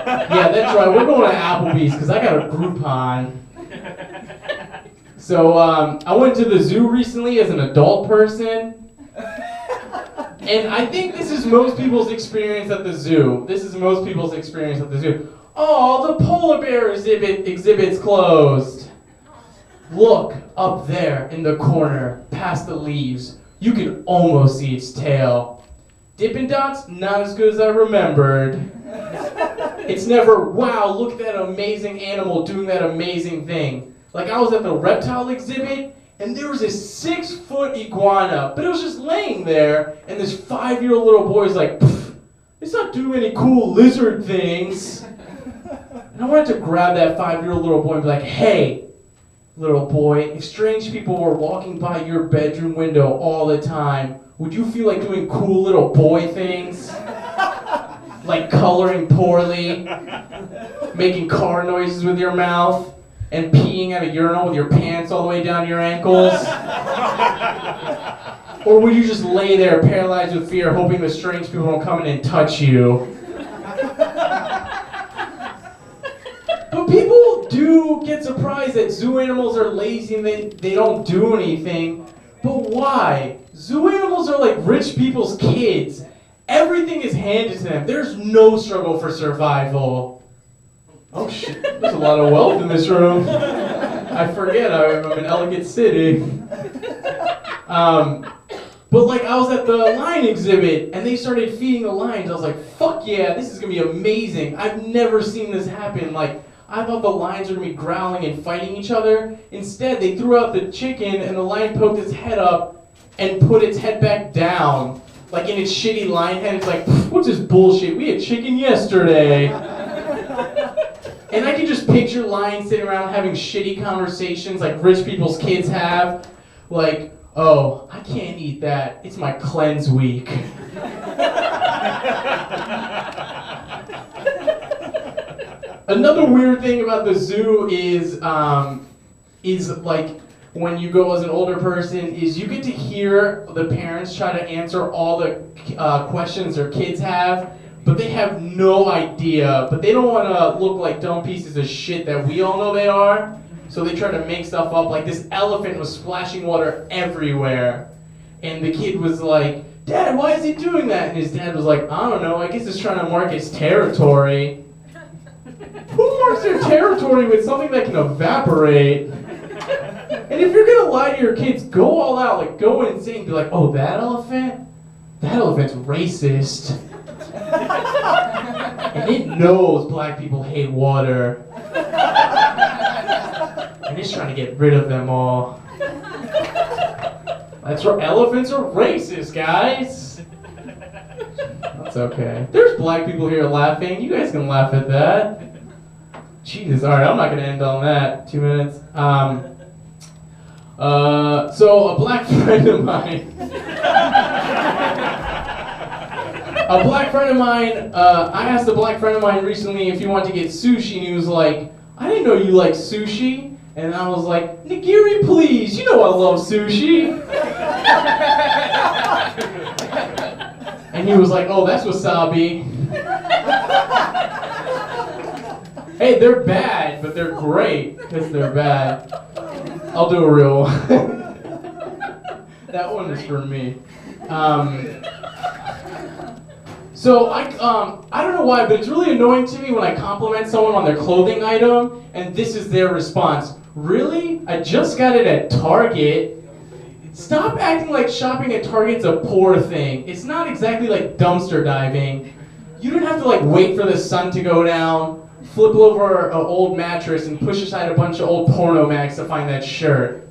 Yeah, that's right, we're going to Applebee's because I got a Groupon. So I went to the zoo recently as an adult person. And I think this is most people's experience at the zoo. Oh, the polar bear exhibit's closed. Look, up there in the corner, past the leaves, you can almost see its tail. Dippin' Dots, not as good as I remembered. It's never, wow, look at that amazing animal doing that amazing thing. Like I was at the reptile exhibit, and there was this 6-foot iguana, but it was just laying there, and this 5-year-old little boy is like, it's not doing any cool lizard things. And I wanted to grab that 5-year-old little boy and be like, hey, little boy, if strange people were walking by your bedroom window all the time, would you feel like doing cool little boy things? Like coloring poorly, making car noises with your mouth, and peeing at a urinal with your pants all the way down to your ankles? Or would you just lay there paralyzed with fear, hoping the strange people won't come in and touch you? But people do get surprised that zoo animals are lazy and they don't do anything. But why? Zoo animals are like rich people's kids. Everything is handed to them. There's no struggle for survival. Oh shit, there's a lot of wealth in this room. I forget, I'm in Ellicott City. But like I was at the lion exhibit and they started feeding the lions. I was like, fuck yeah, this is gonna be amazing. I've never seen this happen. Like, I thought the lions were gonna be growling and fighting each other. Instead, they threw out the chicken and the lion poked its head up and put its head back down. Like in its shitty lion head, it's like, what's this bullshit? We had chicken yesterday. And I can just picture lions sitting around having shitty conversations like rich people's kids have. Like, oh, I can't eat that. It's my cleanse week. Another weird thing about the zoo is like when you go as an older person is you get to hear the parents try to answer all the questions their kids have, but they have no idea. But they don't want to look like dumb pieces of shit that we all know they are. So they try to make stuff up. Like this elephant was splashing water everywhere. And the kid was like, Dad, why is he doing that? And his dad was like, I don't know, I guess he's trying to mark his territory. Who marks their territory with something that can evaporate? And if you're gonna lie to your kids, go all out, like go insane. Be like, oh, that elephant? That elephant's racist. And it knows black people hate water. And it's trying to get rid of them all. That's right, elephants are racist, guys. That's okay. There's black people here laughing. You guys can laugh at that. Jesus, alright, I'm not gonna end on that. 2 minutes. So a black friend of mine. I asked a black friend of mine recently if he wanted to get sushi, and he was like, I didn't know you like sushi. And I was like, nigiri, please, you know I love sushi. And he was like, oh, that's wasabi. Hey, they're bad, but they're great, because they're bad. I'll do a real one. That one is for me. So I don't know why, but it's really annoying to me when I compliment someone on their clothing item, and this is their response. Really? I just got it at Target. Stop acting like shopping at Target's a poor thing. It's not exactly like dumpster diving. You don't have to like wait for the sun to go down, flip over an old mattress, and push aside a bunch of old porno mags to find that shirt.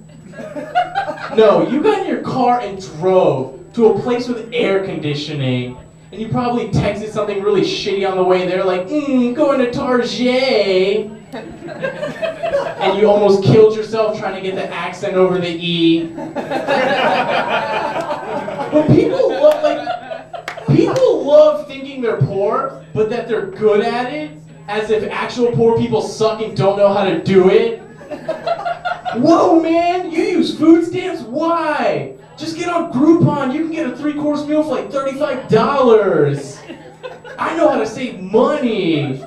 No, you got in your car and drove to a place with air conditioning. And you probably texted something really shitty on the way there, like, going to Target. And you almost killed yourself trying to get the accent over the E. But people love thinking they're poor, but that they're good at it, as if actual poor people suck and don't know how to do it. Whoa, man, you use food stamps? Why? Just get on Groupon. You can get a 3-course meal for like $35. I know how to save money.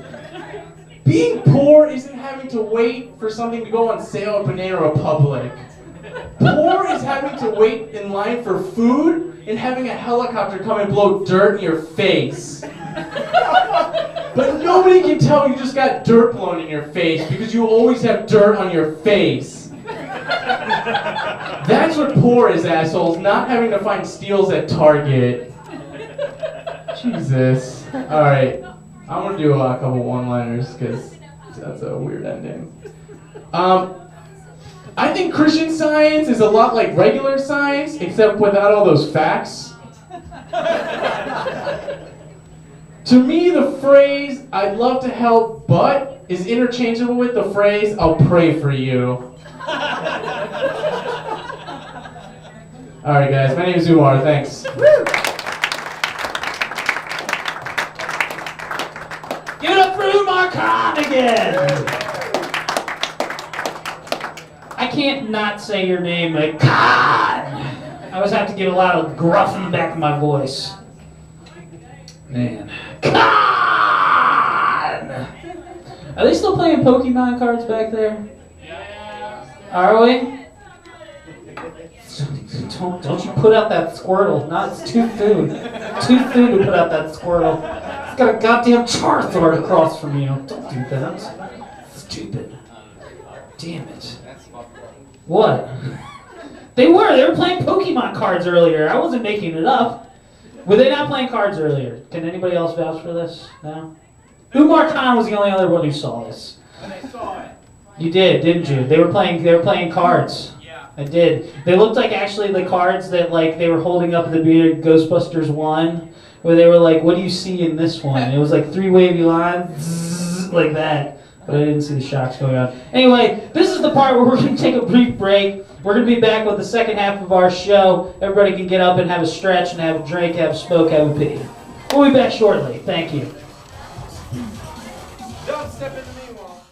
Being poor isn't having to wait for something to go on sale at Banana Republic. Poor is having to wait in line for food and having a helicopter come and blow dirt in your face. But nobody can tell you just got dirt blown in your face because you always have dirt on your face. That's what poor is, assholes, not having to find steals at Target. Jesus. Alright, I want to do a couple one-liners because that's a weird ending. I think Christian Science is a lot like regular science, except without all those facts. To me, the phrase, I'd love to help, but is interchangeable with the phrase, I'll pray for you. All right, guys. My name is Umar. Thanks. Give it up for Umar Khan again. I can't not say your name like Khan. I always have to give a lot of gruff in the back of my voice. Man. Khan! Are they still playing Pokemon cards back there? Yeah. Are we? Don't you put out that Squirtle. No, it's too soon. Too soon to put out that Squirtle. It's got a goddamn Charizard across from you. Don't do that. Stupid. Damn it. What? They were playing Pokemon cards earlier. I wasn't making it up. Were they not playing cards earlier? Can anybody else vouch for this? No? Umar Khan was the only other one who saw this. And I saw it. You did, didn't you? They were playing cards. Yeah. I did. They looked like actually the cards that like they were holding up at the beginning of Ghostbusters 1, where they were like, what do you see in this one? It was like 3 wavy lines, zzz, like that. But I didn't see the shocks going on. Anyway, this is the part where we're going to take a brief break. We're going to be back with the second half of our show. Everybody can get up and have a stretch and have a drink, have a smoke, have a pee. We'll be back shortly. Thank you. Don't step in the meanwhile.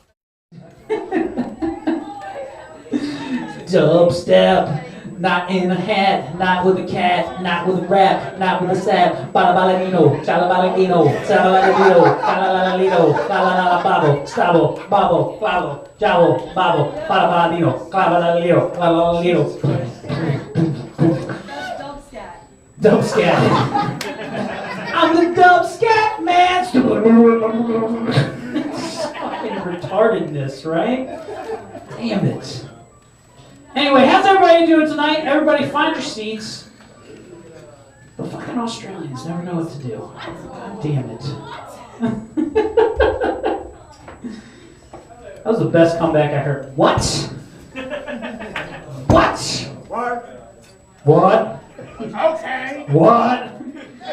Dubstep, not in a hat, not with a cat, not with a rap, not with a sap. Balabaladino, chalabaladino, chalabaladino, chalabaladino, chalalababo, stabo, babo, babo, jabo, babo, balabaladino, clabaladino, clabaladino. Dubscat. I'm the dubscat man. Fucking retardedness, right? Damn it. Anyway, how's everybody doing tonight? Everybody find your seats. The fucking Australians never know what to do. God damn it. That was the best comeback I heard. What? What? What? Okay. What?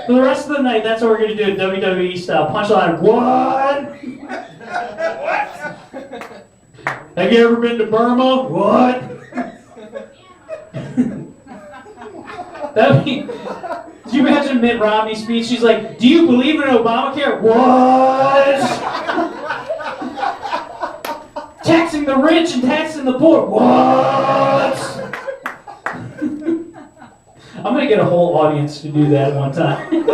For the rest of the night, that's what we're going to do, WWE style. Punchline, what? Have you ever been to Burma? What? That'd be, could you imagine Mitt Romney's speech? She's like, do you believe in Obamacare? What? Taxing the rich and taxing the poor? What? I'm going to get a whole audience to do that one time.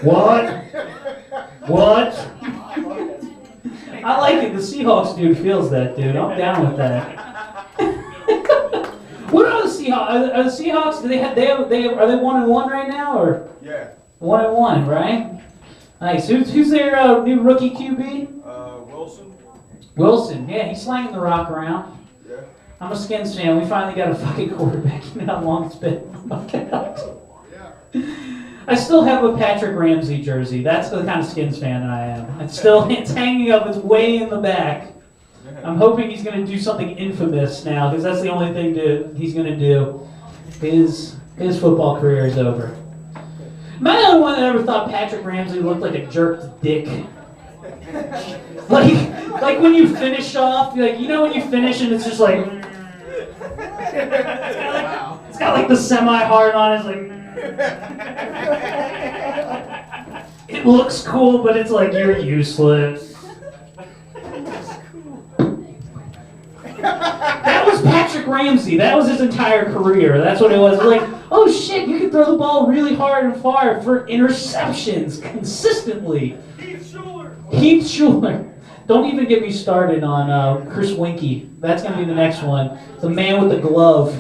What? What? I like it. The Seahawks dude feels that, dude. I'm down with that. What are the Seahawks? Are the Seahawks? Are they 1-1 right now, or? Yeah. 1-1, right? Nice. Who's their new rookie QB? Wilson. Wilson. Yeah, he's slanging the rock around. Yeah. I'm a Skins fan. We finally got a fucking quarterback. You know how long it's been? Oh, God. I still have a Patrick Ramsey jersey. That's the kind of Skins fan I am. It's hanging up. It's way in the back. I'm hoping he's going to do something infamous now, because that's the only thing he's going to do. His football career is over. Am I the only one that ever thought Patrick Ramsey looked like a jerked dick? Like when you finish off, like, you know when you finish and it's just like... It's got like the semi-hard on. It's like... It looks cool, but it's like, you're useless. That was Patrick Ramsey. That was his entire career. That's what it was. Like, oh shit, you can throw the ball really hard and far for interceptions consistently. Heath Schuler. Don't even get me started on Chris Winkie. That's going to be the next one. The man with the glove.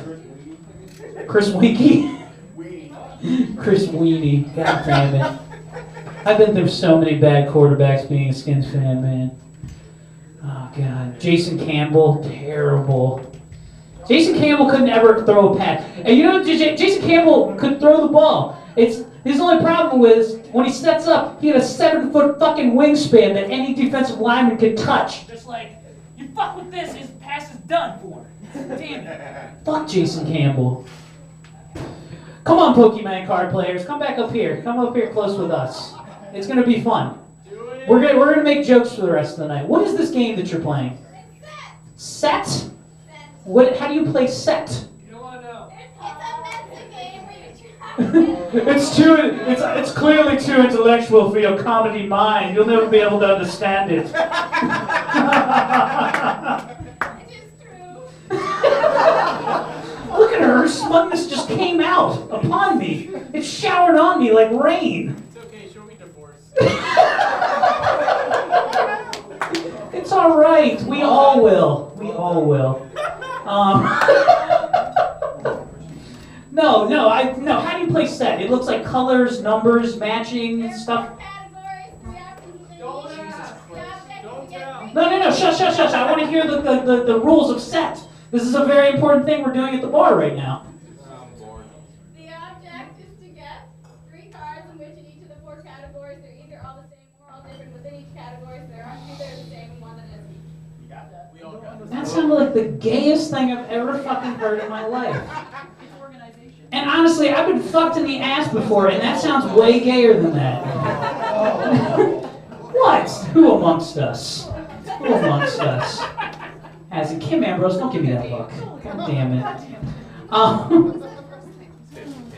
Chris Winkie? Chris Weenie. God damn it. I've been through so many bad quarterbacks being a Skins fan, man. Oh, God. Jason Campbell, terrible. Jason Campbell couldn't ever throw a pass. And you know, Jason Campbell could throw the ball. His only problem was, when he sets up, he had a 7-foot fucking wingspan that any defensive lineman could touch. Just like, you fuck with this, his pass is done for. Damn it. Fuck Jason Campbell. Come on, Pokemon card players. Come back up here. Come up here close with us. It's going to be fun. We're gonna make jokes for the rest of the night. What is this game that you're playing? Set? What? How do you play set? You don't want to know. It's clearly too intellectual for your comedy mind. You'll never be able to understand it. It is true. Look at her. Her smugness just came out upon me. It showered on me like rain. It's okay, she'll be divorced. It's all right. We all will. We all will. No. How do you play set? It looks like colors, numbers, matching stuff. No. Shush. I want to hear the rules of set. This is a very important thing we're doing at the bar right now. The object is to get 3 cards in which in each of the 4 categories they're either all the same or all different within each category, so there are 2 that are the same and 1 that isn't. You got that? We all got that. That sounded like the gayest thing I've ever fucking heard in my life. And honestly, I've been fucked in the ass before, and that sounds way gayer than that. What? Who amongst us? Who amongst us? As in Kim Ambrose, don't give me that look. God damn it.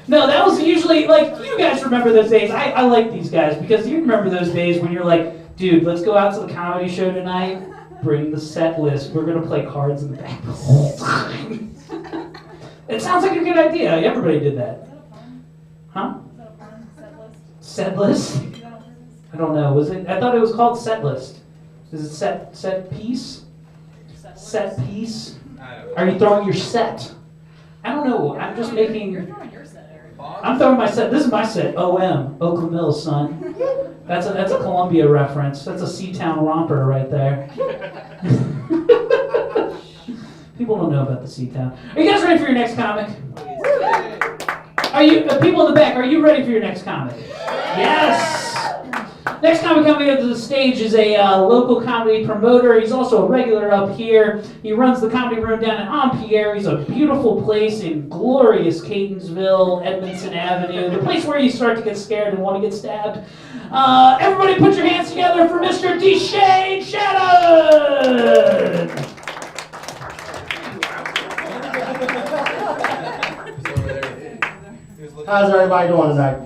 No, that was usually, like, you guys remember those days. I like these guys, because you remember those days when you're like, dude, let's go out to the comedy show tonight, bring the set list, we're going to play cards in the back the whole time. It sounds like a good idea. Everybody did that. Huh? Set list? I don't know. Was it? I thought it was called set list. Is it set piece? Set piece? Are you throwing your set? I don't know. I'm just making. You're throwing your set, Erik. I'm throwing my set. This is my set. OM. Oakland Mills, son. That's a Columbia reference. That's a Seatown romper right there. People don't know about the Seatown. Are you guys ready for your next comic? Are you people in the back? Are you ready for your next comic? Yes. Next comic coming up to the stage is a local comedy promoter. He's also a regular up here. He runs the comedy room down in Ampere. He's a beautiful place in glorious Catonsville, Edmondson Avenue, the place where you start to get scared and want to get stabbed. Everybody put your hands together for Mr. Deshan Shannon! How's everybody doing tonight?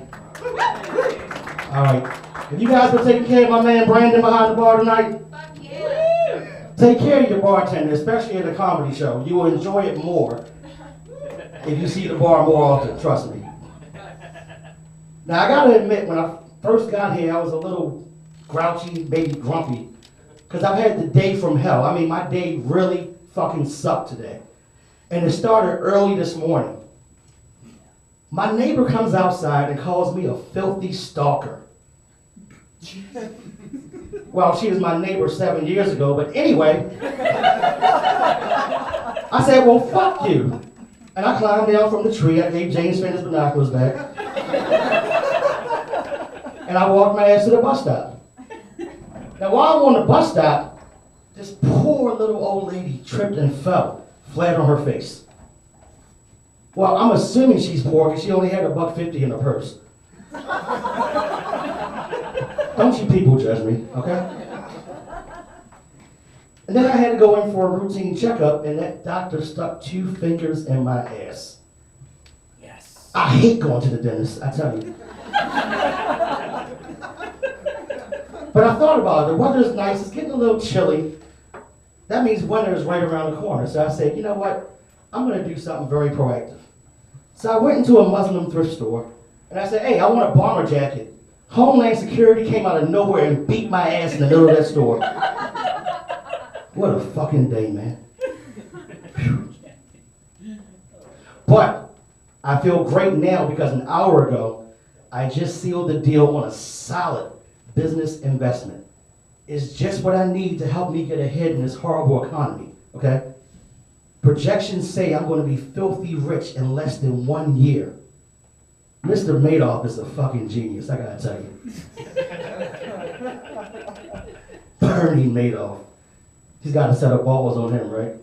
All right. If you guys been taking care of my man Brandon behind the bar tonight, Fuck yeah. take care of your bartender, especially at a comedy show. You will enjoy it more if you see the bar more often, trust me. Now, I gotta admit, when I first got here, I was a little grouchy, maybe grumpy, because I've had the day from hell. I mean, my day really fucking sucked today. And it started early this morning. My neighbor comes outside and calls me a filthy stalker. Well, she was my neighbor 7 years ago, but anyway, I said, well, fuck you. And I climbed down from the tree. I gave James Finn his binoculars back. And I walked my ass to the bus stop. Now, while I'm on the bus stop, this poor little old lady tripped and fell flat on her face. Well, I'm assuming she's poor because she only had $1.50 in her purse. Don't you people judge me, okay? And then I had to go in for a routine checkup, and that doctor stuck 2 fingers in my ass. Yes. I hate going to the dentist, I tell you. But I thought about it. The weather's nice. It's getting a little chilly. That means winter is right around the corner. So I said, you know what? I'm going to do something very proactive. So I went into a Muslim thrift store, and I said, hey, I want a bomber jacket. Homeland Security came out of nowhere and beat my ass in the middle of that store. What a fucking day, man. Whew. But I feel great now because an hour ago, I just sealed the deal on a solid business investment. It's just what I need to help me get ahead in this horrible economy, okay? Projections say I'm going to be filthy rich in less than 1 year. Mr. Madoff is a fucking genius, I gotta tell you. Bernie Madoff. He's got a set of balls on him, right?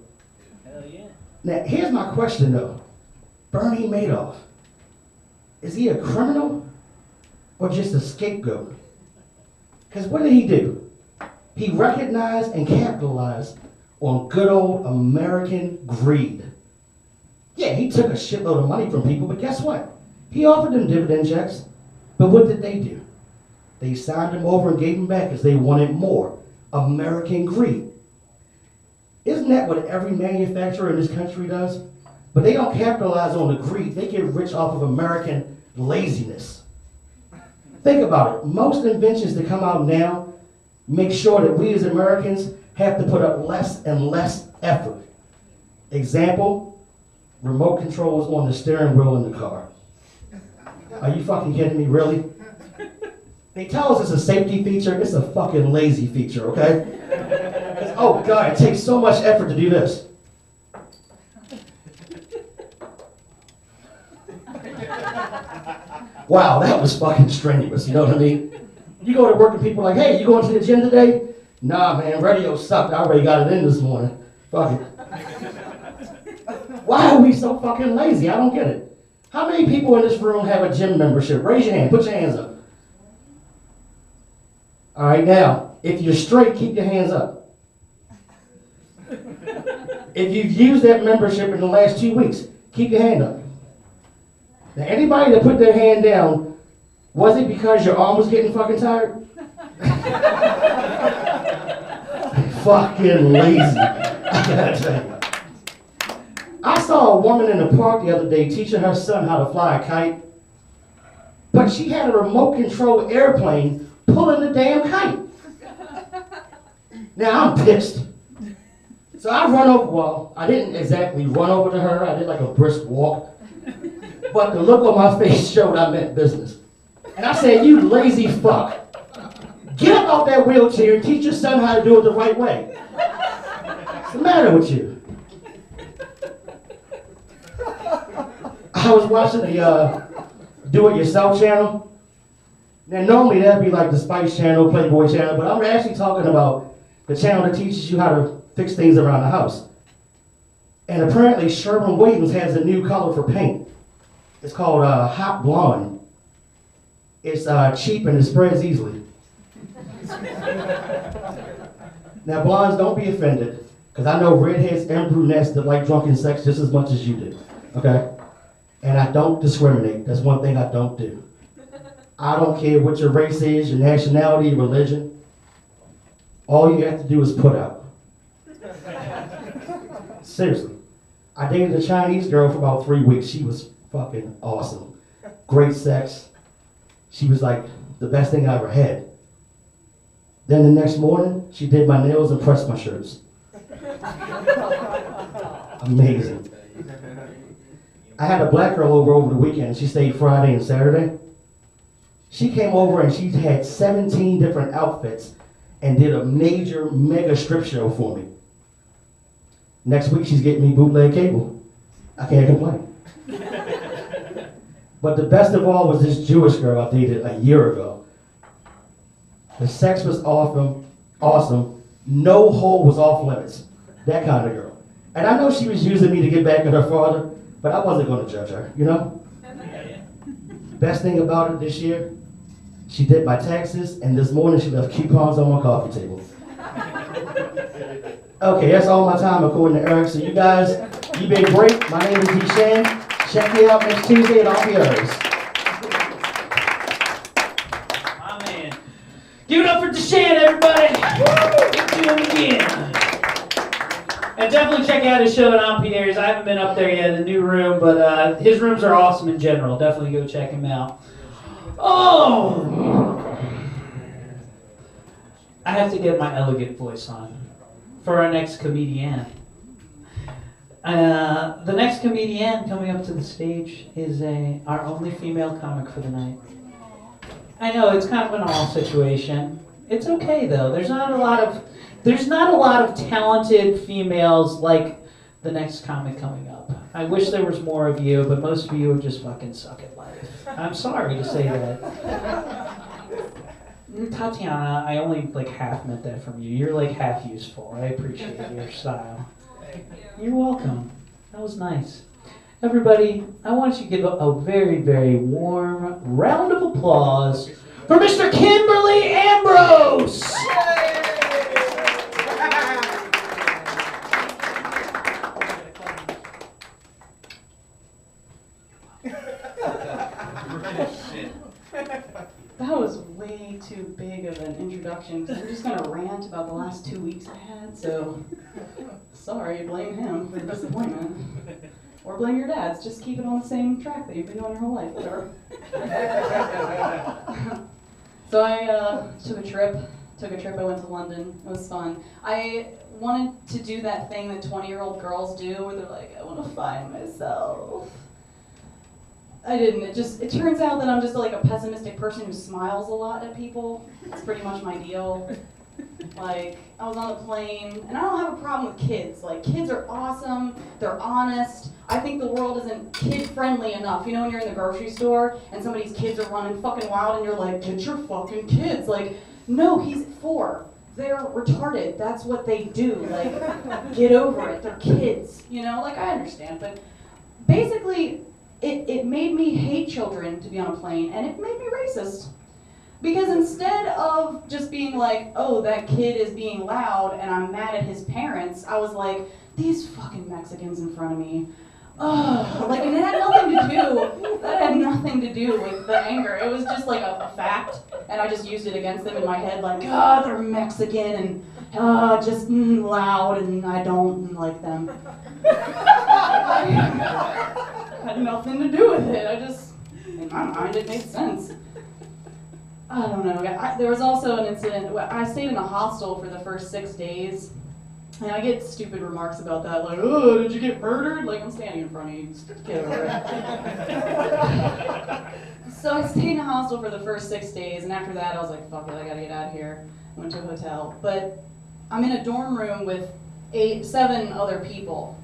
Hell yeah. Now, here's my question though. Bernie Madoff, is he a criminal or just a scapegoat? Because what did he do? He recognized and capitalized on good old American greed. Yeah, he took a shitload of money from people, but guess what? He offered them dividend checks, but what did they do? They signed them over and gave them back because they wanted more. American greed. Isn't that what every manufacturer in this country does? But they don't capitalize on the greed. They get rich off of American laziness. Think about it. Most inventions that come out now make sure that we as Americans have to put up less and less effort. Example, remote controls on the steering wheel in the car. Are you fucking kidding me, really? They tell us it's a safety feature, it's a fucking lazy feature, okay? Oh God, it takes so much effort to do this. Wow, that was fucking strenuous, you know what I mean? You go to work and people are like, hey, you going to the gym today? Nah, man, radio sucked. I already got it in this morning. Fuck it. Why are we so fucking lazy? I don't get it. How many people in this room have a gym membership? Raise your hand. Put your hands up. All right, now, if you're straight, keep your hands up. If you've used that membership in the last 2 weeks, keep your hand up. Now, anybody that put their hand down, was it because your arm was getting fucking tired? Fucking lazy. I gotta tell you. I saw a woman in the park the other day teaching her son how to fly a kite, but she had a remote control airplane pulling the damn kite. Now I'm pissed. So I run over, well, I didn't exactly run over to her, I did like a brisk walk, but the look on my face showed I meant business. And I said, you lazy fuck. Get up out that wheelchair and teach your son how to do it the right way. What's the matter with you? I was watching the Do-It-Yourself channel. Now normally that'd be like the Spice channel, Playboy channel, but I'm actually talking about the channel that teaches you how to fix things around the house. And apparently Sherwin-Williams has a new color for paint. It's called Hot Blonde. It's cheap and it spreads easily. Now blondes, don't be offended, because I know redheads and brunettes that like drunken sex just as much as you do, okay? And I don't discriminate. That's one thing I don't do. I don't care what your race is, your nationality, your religion. All you have to do is put out. Seriously. I dated a Chinese girl for about 3 weeks. She was fucking awesome. Great sex. She was like the best thing I ever had. Then the next morning, she did my nails and pressed my shirts. Amazing. I had a black girl over the weekend. She stayed Friday and Saturday. She came over and she had 17 different outfits and did a major, mega strip show for me. Next week, she's getting me bootleg cable. I can't complain. But the best of all was this Jewish girl I dated a year ago. The sex was awesome. No hole was off limits. That kind of girl. And I know she was using me to get back at her father, but I wasn't going to judge her, you know? Best thing about it this year, she did my taxes, and this morning she left coupons on my coffee table. Okay, that's all my time according to Erik. So you guys, you've been great. My name is Deshan. Check me out next Tuesday and I'll be yours. My man. Give it up for Deshan, everybody. Let's do him again. And definitely check out his show at Ampere Areas. I haven't been up there yet, the new room, but his rooms are awesome in general. Definitely go check him out. Oh! I have to get my elegant voice on for our next comedian. The next comedian coming up to the stage is our only female comic for the night. I know it's kind of an all situation. It's okay though. There's not a lot of talented females like the next comic coming up. I wish there was more of you, but most of you just fucking suck at life. I'm sorry to say that. Tatiana, I only half meant that from you. You're half useful. I appreciate your style. You're welcome. That was nice. Everybody, I want you to give a very, very warm round of applause for Mr. Kimberly Ambrose. question because I'm just gonna rant about the last 2 weeks I had. So sorry, blame him for the disappointment, or blame your dads. Just keep it on the same track that you've been doing your whole life. Whatever. So I took a trip. I went to London. It was fun. I wanted to do that thing that 20-year-old girls do where they're like, I want to find myself. I didn't. It turns out that I'm just like a pessimistic person who smiles a lot at people. It's pretty much my deal. Like, I was on a plane, and I don't have a problem with kids. Like, kids are awesome. They're honest. I think the world isn't kid-friendly enough. You know when you're in the grocery store and somebody's kids are running fucking wild and you're like, get your fucking kids. Like, no, he's 4. They're retarded. That's what they do. Like, get over it. They're kids. You know, like, I understand. But basically, it made me hate children to be on a plane, and it made me racist. Because instead of just being like, oh, that kid is being loud and I'm mad at his parents, I was like, these fucking Mexicans in front of me. Oh, like, and it had nothing to do with the anger. It was just like a fact, and I just used it against them in my head, like, oh, they're Mexican and just loud, and I don't like them. Had nothing to do with it. In my mind, it made sense. I don't know. There was also an incident. I stayed in a hostel for the first 6 days. And I get stupid remarks about that, like, oh, did you get murdered? Like, I'm standing in front of you, just get over it. So I stayed in a hostel for the first 6 days, and after that I was like, fuck it, I gotta get out of here. I went to a hotel. But I'm in a dorm room with 7 other people.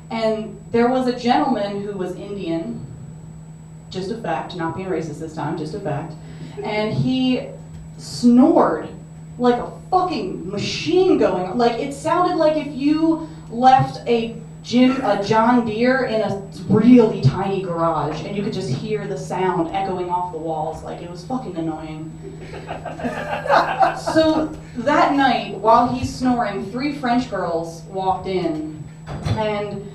And there was a gentleman who was Indian, just a fact, not being racist this time, just a fact. And he snored like a fucking machine going on. Like, it sounded like if you left a John Deere in a really tiny garage and you could just hear the sound echoing off the walls. Like, it was fucking annoying. So that night, while he's snoring, 3 French girls walked in, and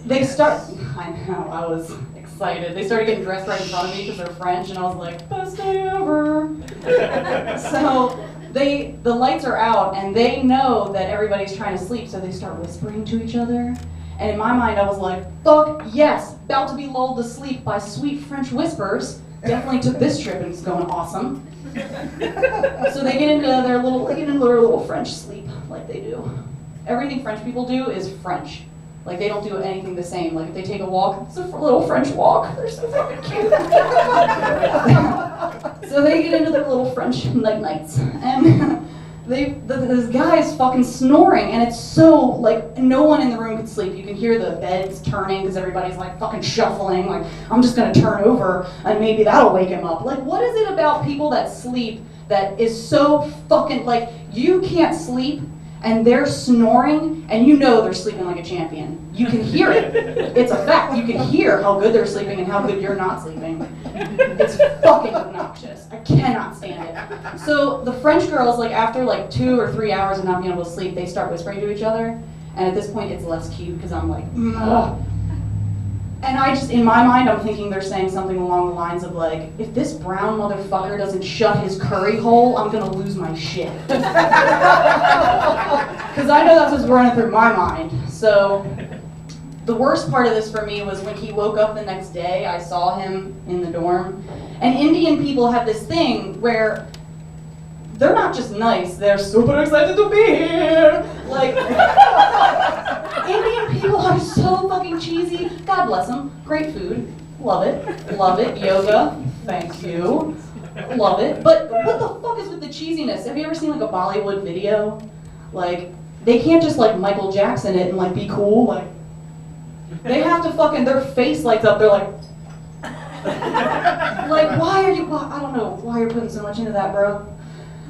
I know, I was excited. They started getting dressed right in front of me because they're French, and I was like, best day ever. So the lights are out, and they know that everybody's trying to sleep, so they start whispering to each other. And in my mind, I was like, fuck yes, about to be lulled to sleep by sweet French whispers. Definitely took this trip, and it's going awesome. So they get into their little French sleep, like they do. Everything French people do is French. Like, they don't do anything the same. Like, if they take a walk, it's a little French walk. They're so fucking cute. So they get into their little French nights, and this guy's fucking snoring, and it's so, like, no one in the room could sleep. You can hear the beds turning because everybody's, like, fucking shuffling. Like, I'm just gonna turn over, and maybe that'll wake him up. Like, what is it about people that sleep that is so fucking, like, you can't sleep, and they're snoring, and you know they're sleeping like a champion. You can hear it. It's a fact. You can hear how good they're sleeping and how good you're not sleeping. It's fucking obnoxious. I cannot stand it. So the French girls, like, after like 2 or 3 hours of not being able to sleep, they start whispering to each other. And at this point, it's less cute because I'm like, ugh. And I just, in my mind, I'm thinking they're saying something along the lines of like, if this brown motherfucker doesn't shut his curry hole, I'm gonna lose my shit. Because I know that's what's running through my mind. So the worst part of this for me was when he woke up the next day, I saw him in the dorm. And Indian people have this thing where they're not just nice, they're super excited to be here. Like, Indian people are so fucking cheesy. God bless them. Great food. Love it. Love it. Yoga. Thank you. Love it. But what the fuck is with the cheesiness? Have you ever seen like a Bollywood video? Like, they can't just like Michael Jackson it and like be cool. Like, they have to fucking, their face lights up. They're like, why are you, I don't know why you're putting so much into that, bro.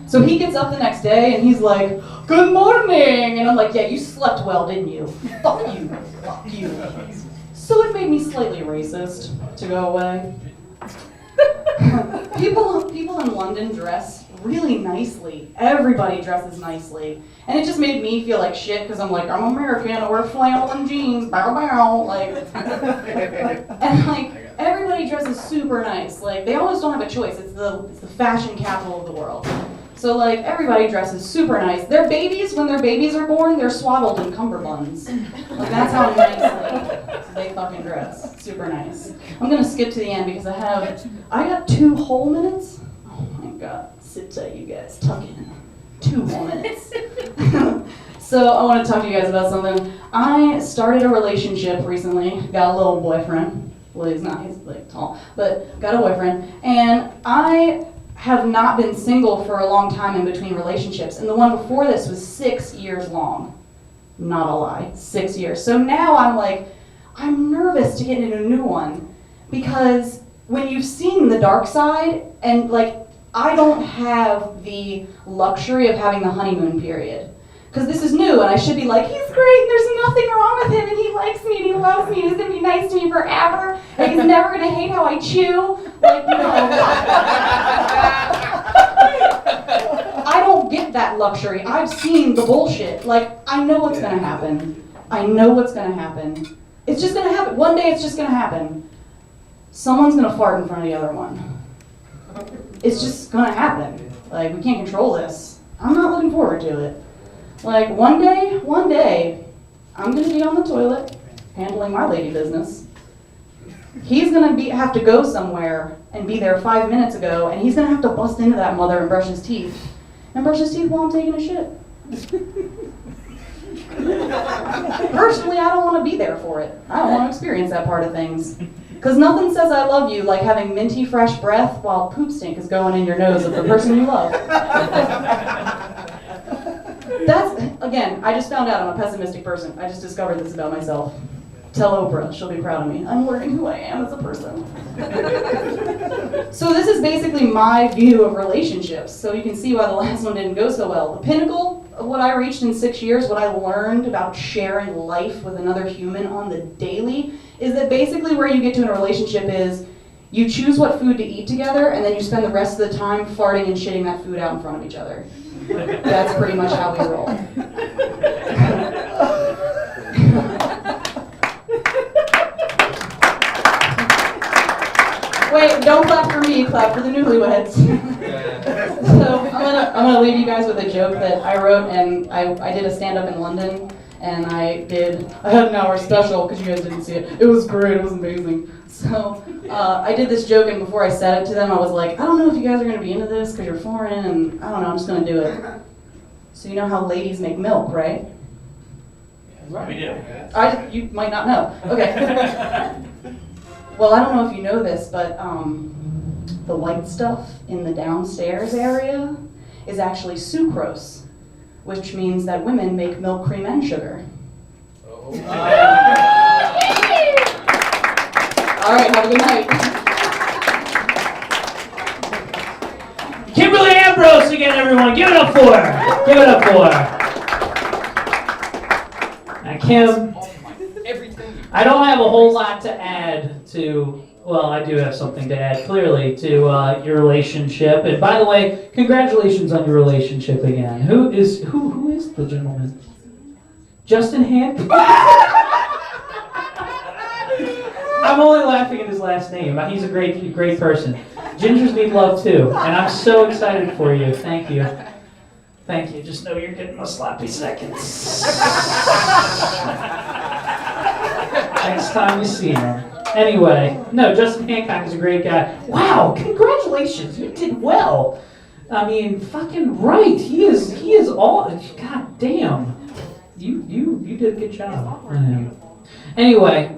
So he gets up the next day and he's like, good morning! And I'm like, yeah, you slept well, didn't you? Fuck you. Fuck you. So it made me slightly racist to go away. People in London dress really nicely. Everybody dresses nicely. And it just made me feel like shit because I'm like, I'm American, I wear flannel and jeans, bow bow. Like, and like, everybody dresses super nice. Like, they almost don't have a choice. It's the fashion capital of the world. So like everybody dresses super nice. Their babies, when their babies are born, they're swaddled in cummerbunds. Like that's how nicely they fucking dress. Super nice. I'm gonna skip to the end because I got 2 whole minutes. Oh my god, sit tight you guys, tuck in. 2 whole minutes. So I want to talk to you guys about something. I started a relationship recently, got a little boyfriend. Well, he's like tall, but got a boyfriend. And I have not been single for a long time in between relationships. And the one before this was 6 years long. Not a lie, 6 years. So now I'm nervous to get into a new one. Because when you've seen the dark side, and like, I don't have the luxury of having the honeymoon period. Because this is new, and I should be like, he's great, there's nothing wrong with him, and he likes me, and he loves me, and he's going to be nice to me forever, and he's never going to hate how I chew. Like, no. I don't get that luxury. I've seen the bullshit. Like, I know what's going to happen. I know what's going to happen. It's just going to happen. One day it's just going to happen. Someone's going to fart in front of the other one. It's just going to happen. Like, we can't control this. I'm not looking forward to it. Like, one day, I'm gonna be on the toilet, handling my lady business. He's gonna have to go somewhere and be there 5 minutes ago, and he's gonna have to bust into that mother and brush his teeth. And brush his teeth while I'm taking a shit. Personally, I don't wanna be there for it. I don't wanna experience that part of things. Because nothing says I love you like having minty fresh breath while poop stink is going in your nose of the person you love. That's, again, I just found out I'm a pessimistic person. I just discovered this about myself. Tell Oprah, she'll be proud of me. I'm learning who I am as a person. So this is basically my view of relationships. So you can see why the last one didn't go so well. The pinnacle of what I reached in 6 years, what I learned about sharing life with another human on the daily, is that basically where you get to in a relationship is you choose what food to eat together, and then you spend the rest of the time farting and shitting that food out in front of each other. That's pretty much how we roll. Wait, don't clap for me, clap for the newlyweds. So I'm gonna leave you guys with a joke that I wrote, and I did a stand-up in London, and I had an hour special because you guys didn't see it. It was great, it was amazing. So I did this joke, and before I said it to them, I was like, I don't know if you guys are going to be into this because you're foreign, and I don't know, I'm just going to do it. So you know how ladies make milk, right? Right, we do. You might not know. Okay. Well, I don't know if you know this, but the white stuff in the downstairs area is actually sucrose, which means that women make milk, cream, and sugar. All right, have a good night. Kimberly Ambrose again, everyone. Give it up for her. Give it up for her. Now, Kim, I don't have a whole lot to add to, well, I do have something to add, clearly, to your relationship. And by the way, congratulations on your relationship again. Who is the gentleman? Justin Hand? I'm only laughing at his last name. He's a great person. Gingers need love too, and I'm so excited for you. Thank you. Thank you. Just know you're getting my sloppy seconds. Next time you see him. Anyway, no, Justin Hancock is a great guy. Wow, congratulations. You did well. I mean, fucking right. He is all, god damn. You did a good job on him. Anyway,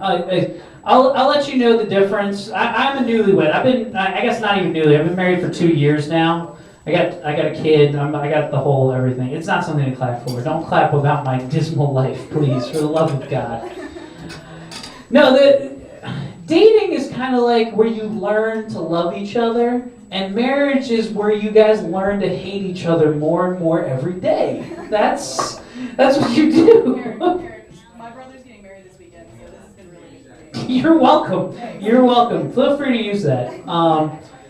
I'll let you know the difference. I'm a newlywed. I guess not even newly. I've been married for 2 years now. I got a kid. I got the whole everything. It's not something to clap for. Don't clap about my dismal life, please, for the love of God. No, dating is kind of like where you learn to love each other, and marriage is where you guys learn to hate each other more and more every day. That's what you do. My brother's getting married this weekend, so this has been really good for me. You're welcome. You're welcome. Feel free to use that.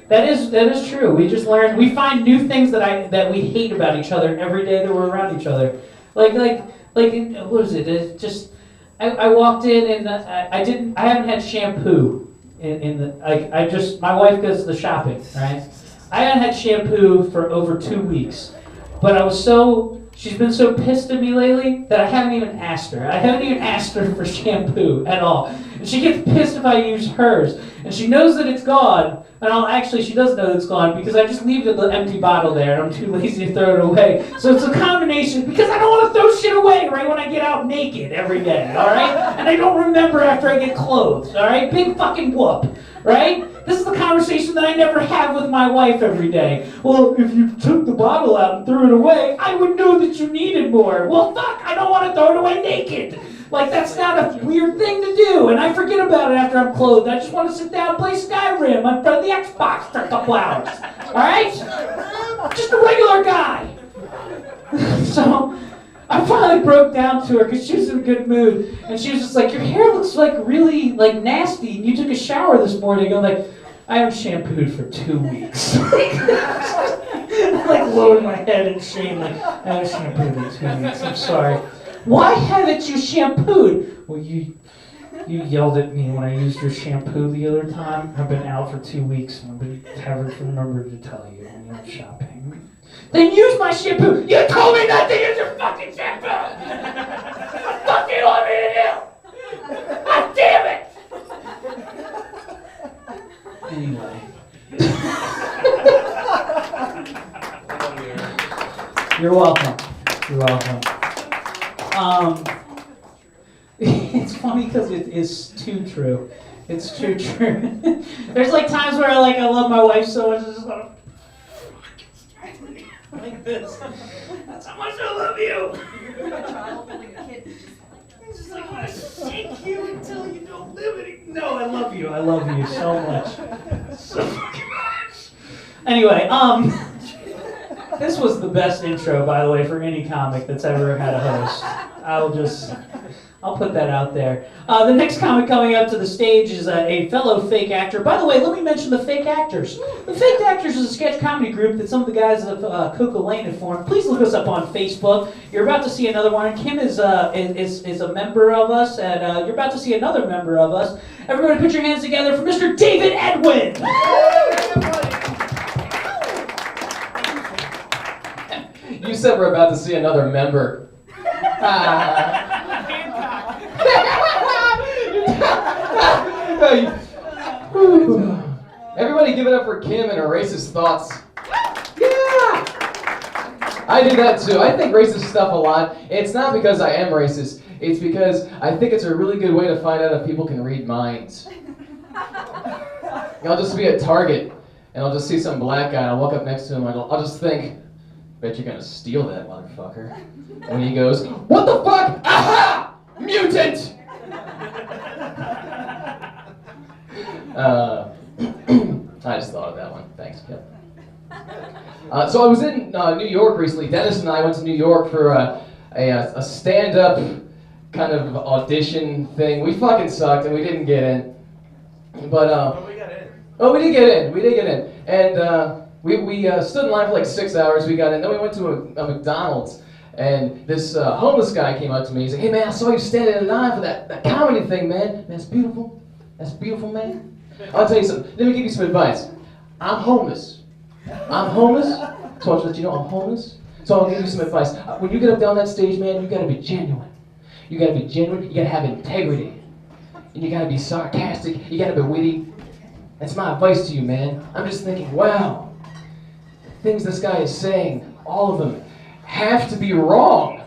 That is true. We just learn. We find new things that we hate about each other every day that we're around each other. Like what is it? It's just I walked in and I haven't had shampoo in the my wife does the shopping, right? I hadn't had shampoo for over 2 weeks, but she's been so pissed at me lately that I haven't even asked her. I haven't even asked her for shampoo at all. And she gets pissed if I use hers. And she knows that it's gone. And she does know that it's gone because I just leave the empty bottle there and I'm too lazy to throw it away. So it's a combination because I don't want to throw shit away right when I get out naked every day, all right? And I don't remember after I get clothed, all right? Big fucking whoop, right? This is the conversation that I never have with my wife every day. Well, if you took the bottle out and threw it away, I would know that you needed more. Well, fuck, I don't want to throw it away naked. Like, that's not a weird thing to do, and I forget about it after I'm clothed. I just want to sit down and play Skyrim in front of the Xbox for a couple hours. Alright? Just a regular guy. So, I finally broke down to her because she was in a good mood, and she was just like, your hair looks like really like nasty, and you took a shower this morning. I'm like, I haven't shampooed for 2 weeks. I like lowered my head in shame, like, I haven't shampooed in 2 weeks, I'm sorry. Why haven't you shampooed? Well, you yelled at me when I used your shampoo the other time. I've been out for 2 weeks and I haven't remembered to tell you when you went shopping. Then use my shampoo! You told me not to use your fucking shampoo! What the fuck do you want me to do? God damn it! Anyway. You're welcome. You're welcome. It's funny because it is too true. It's too true. There's like times where I love my wife so much, it's just like this. That's how much I love you. You're a child holding a kid. It's just like I want to shake you until you don't live anymore. No, I love you. I love you so much. So fucking much. Anyway, this was the best intro, by the way, for any comic that's ever had a host. I'll put that out there. The next comic coming up to the stage is a fellow fake actor. By the way, let me mention the Fake Actors. The Fake Actors is a sketch comedy group that some of the guys of Coco Lane have formed. Please look us up on Facebook. You're about to see another one. Kim is a member of us, and you're about to see another member of us. Everybody put your hands together for Mr. David Edwin. You said we're about to see another member. Everybody give it up for Kim and her racist thoughts. Yeah! I do that too. I think racist stuff a lot. It's not because I am racist. It's because I think it's a really good way to find out if people can read minds. I'll just be at Target and I'll just see some black guy and I'll walk up next to him and I'll just think, bet you're gonna steal that motherfucker. And he goes, what the fuck? Aha! Mutant! I just thought of that one. Thanks, Kim. So I was in New York recently. Dennis and I went to New York for a stand-up kind of audition thing. We fucking sucked and we didn't get in. But we got in. Oh, we did get in. We did get in. And we stood in line for like 6 hours. We got in. Then we went to a McDonald's. And this homeless guy came up to me. He's like, hey, man, I saw you standing in line for that comedy thing, man. Man, that's beautiful. That's beautiful, man. I'll tell you something. Let me give you some advice. I'm homeless. I'm homeless. So I want to let you know I'm homeless. So I'll give you some advice. When you get up down that stage, man, you got to be genuine. You got to be genuine. You got to have integrity. And you got to be sarcastic. You got to be witty. That's my advice to you, man. I'm just thinking, wow. The things this guy is saying, all of them, have to be wrong.